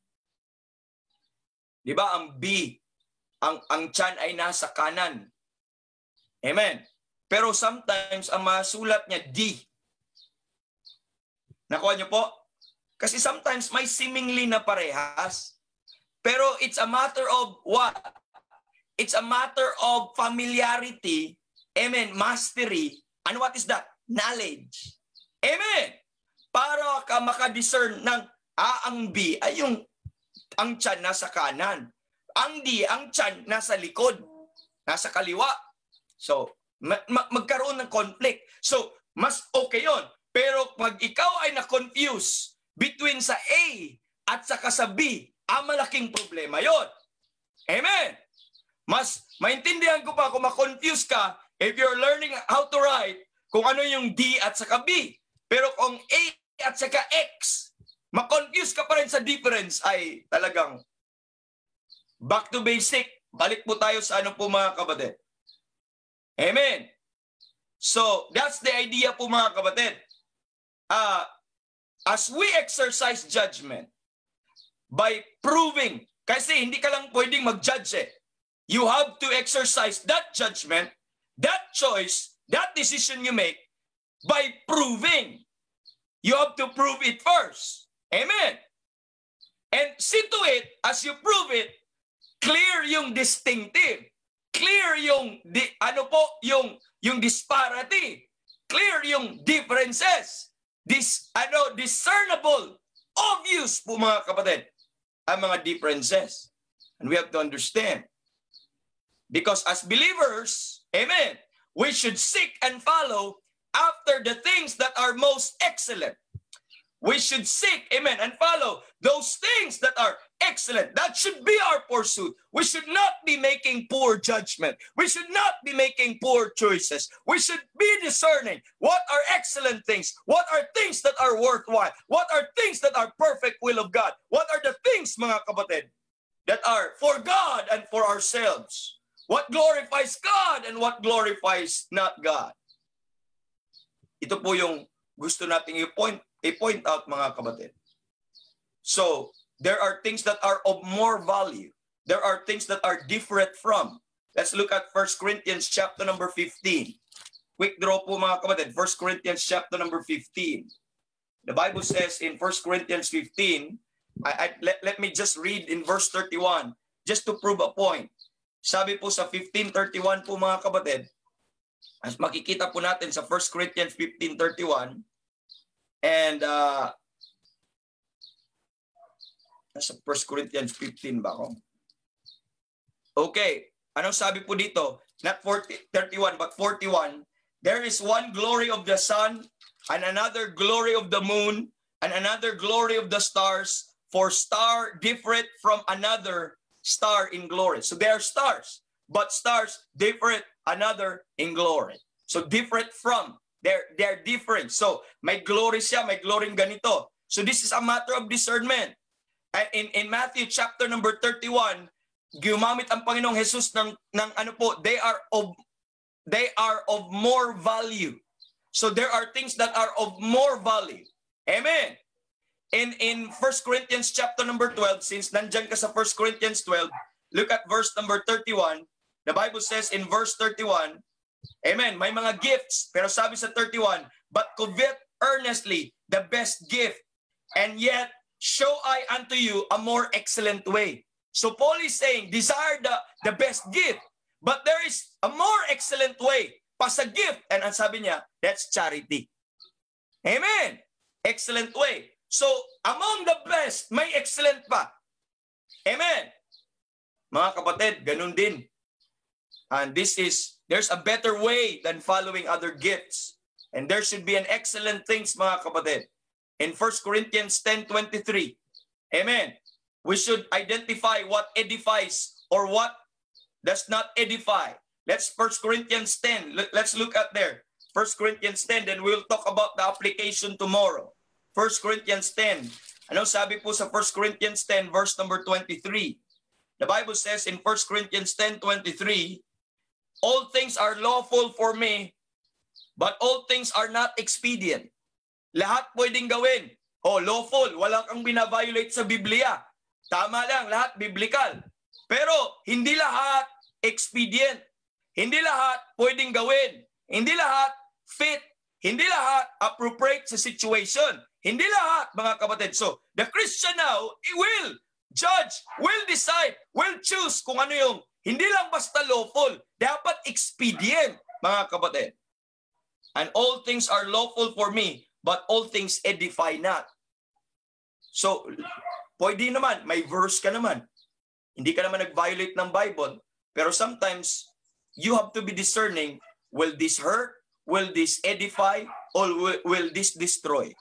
di ba ang B, ang tiyan ay nasa kanan. Amen. Pero sometimes ang masulat niya D. Nakuha niyo po? Kasi sometimes may seemingly na parehas. Pero it's a matter of what? It's a matter of familiarity. Amen. Mastery. And what is that? Knowledge. Amen. Para ka makadiscern ng ang B ay ang tiyan nasa kanan. Ang D, ang tiyan nasa likod. Nasa kaliwa. So, magkaroon ng conflict. So, mas okay yon. Pero pag ikaw ay na-confuse between sa A at saka sa B, malaking problema yon. Amen. Mas maintindihan ko pa kung ma-confuse ka if you're learning how to write kung ano yung D at saka B. Pero kung A at saka X, ma-confuse ka pa rin sa difference, ay talagang back to basic. Balik po tayo sa ano po mga kapatid. Amen. So, that's the idea po mga kapatid. As we exercise judgment by proving, kasi hindi ka lang pwedeng mag-judge eh. You have to exercise that judgment, that choice, that decision you make by proving. You have to prove it first. Amen. And see to it, as you prove it, clear yung distinctive. Clear yung yung disparity. Clear yung differences. Discernible, obvious po mga kapatid, ang mga differences. And we have to understand. Because as believers, amen, we should seek and follow after the things that are most excellent. We should seek, amen, and follow those things that are excellent. That should be our pursuit. We should not be making poor judgment. We should not be making poor choices. We should be discerning what are excellent things, what are things that are worthwhile, what are things that are perfect will of God, what are the things, mga kapatid, that are for God and for ourselves. What glorifies God and what glorifies not God. Ito po yung gusto nating i-point out mga kapatid. So, there are things that are of more value. There are things that are different from. Let's look at 1 Corinthians chapter number 15. Quick draw po mga kapatid. 1 Corinthians chapter number 15. The Bible says in 1 Corinthians 15, let me just read in verse 31 just to prove a point. Sabi po sa 15:31 po mga kapatid, as makikita po natin sa 1 Corinthians 15:31, and nasa 1 Corinthians 15 ba ako? Okay, anong sabi po dito? Not 31 but 41. There is one glory of the sun, and another glory of the moon, and another glory of the stars, for star different from another star in glory. So they are stars, but stars different another in glory. So different from, they're different. So may glory siya, may glory ganito. So this is a matter of discernment. And in Matthew chapter number 31, gumamit ang Panginoong Jesus ng ano po, they are of more value. So there are things that are of more value. Amen. In 1 Corinthians chapter number 12, since nandyan ka sa 1 Corinthians 12, look at verse number 31. The Bible says in verse 31, amen, may mga gifts, pero sabi sa 31, but covet earnestly the best gift, and yet show I unto you a more excellent way. So Paul is saying, desire the best gift, but there is a more excellent way pa sa gift. And ang sabi niya, that's charity. Amen. Excellent way. So, among the best, may excellent pa. Amen. Mga kapatid, ganun din. And there's a better way than following other gifts. And there should be an excellent things, mga kapatid. In 1 Corinthians 10:23, amen, we should identify what edifies or what does not edify. Let's 1 Corinthians 10. Let's look at there. 1 Corinthians 10, then we'll talk about the application tomorrow. 1 Corinthians 10. Ano sabi po sa 1 Corinthians 10 verse number 23? The Bible says in 1 Corinthians 10:23, all things are lawful for me, but all things are not expedient. Lahat pwedeng gawin. Lawful. Wala kang binaviolate sa Biblia. Tama lang, lahat biblical. Pero hindi lahat expedient. Hindi lahat pwedeng gawin. Hindi lahat fit. Hindi lahat appropriate sa situation. Hindi lahat, mga kapatid. So, the Christian now, will judge, will decide, will choose kung ano yung hindi lang basta lawful, dapat expedient, mga kapatid. And all things are lawful for me, but all things edify not. So, pwede naman, may verse ka naman. Hindi ka naman nag-violate ng Bible, pero sometimes, you have to be discerning, will this hurt? Will this edify? Or will this destroy?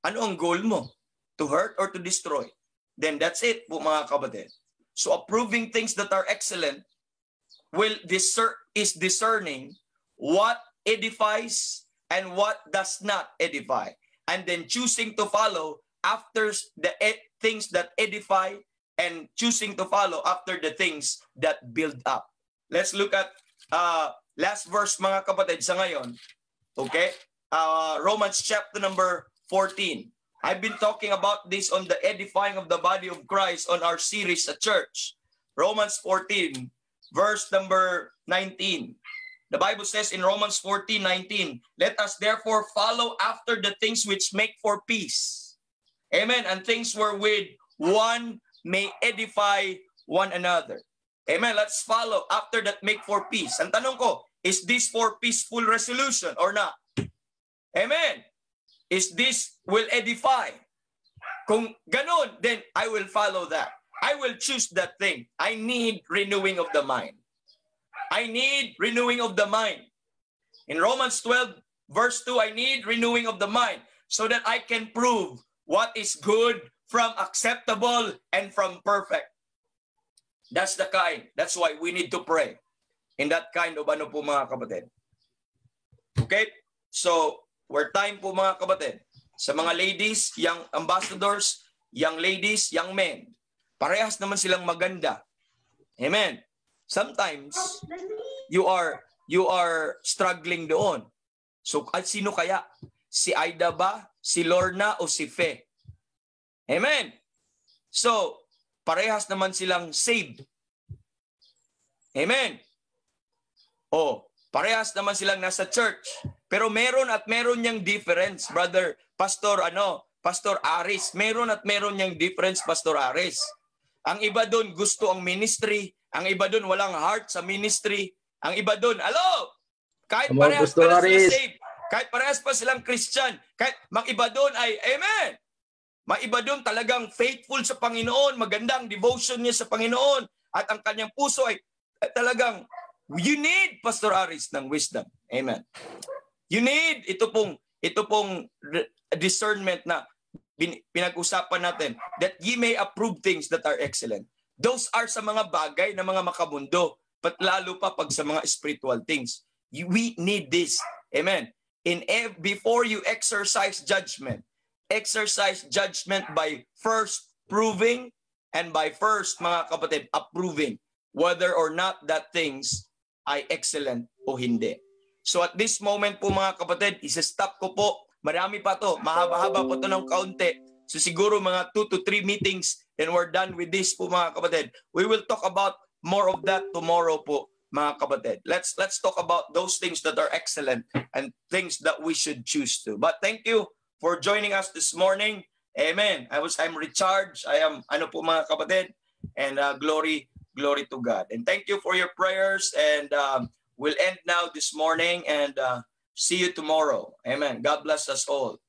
Ano ang goal mo? To hurt or to destroy? Then that's it po, mga kapatid. So approving things that are excellent is discerning what edifies and what does not edify. And then choosing to follow after the things that edify and choosing to follow after the things that build up. Let's look at last verse, mga kapatid, sa ngayon. Okay? Romans chapter number 14. I've been talking about this on the edifying of the body of Christ on our series at church. Romans 14, verse number 19. The Bible says in Romans 14:19, let us therefore follow after the things which make for peace. Amen. And things wherewith one may edify one another. Amen. Let's follow after that make for peace. Ang tanong ko, is this for peaceful resolution or not? Amen. Is this will edify? Kung ganun, then I will follow that. I will choose that thing. I need renewing of the mind. I need renewing of the mind. In Romans 12, verse 2, I need renewing of the mind so that I can prove what is good from acceptable and from perfect. That's the kind. That's why we need to pray in that kind of ano po, mga kapatid. Okay? So, we're time po, mga kapatid. Sa mga ladies, young ambassadors, young ladies, young men, parehas naman silang maganda. Amen. Sometimes, you are struggling doon. So, sino kaya? Si Aida ba? Si Lorna o si Fe? Amen. So, parehas naman silang saved. Amen. Parehas naman silang nasa church. Pero meron at meron niyang difference, brother, Pastor Aris. Meron at meron niyang difference, Pastor Aris. Ang iba doon gusto ang ministry. Ang iba doon walang heart sa ministry. Ang iba doon, kahit parehas pa sila saved, kahit parehas pa silang Christian, kahit mag-iba doon ay, amen. Mag-iba doon talagang faithful sa Panginoon, magandang devotion niya sa Panginoon, at ang kanyang puso ay talagang, you need, Pastor Aris, ng wisdom. Amen. You need ito pong discernment na pinag-usapan natin, that ye may approve things that are excellent. Those are sa mga bagay na mga makamundo, but lalo pa pag sa mga spiritual things. We need this. Amen. Before you exercise judgment by first proving and by first, mga kapatid, approving whether or not that things ay excellent o hindi. So at this moment po mga kapatid, isa-stop ko po. Marami pa to. Mahaba-haba po to ng kaunti. So siguro mga 2 to 3 meetings and we're done with this po mga kapatid. We will talk about more of that tomorrow po mga kapatid. Let's talk about those things that are excellent and things that we should choose to. But thank you for joining us this morning. Amen. I'm recharged. I am po mga kapatid, and glory to God. And thank you for your prayers, and we'll end now this morning and see you tomorrow. Amen. God bless us all.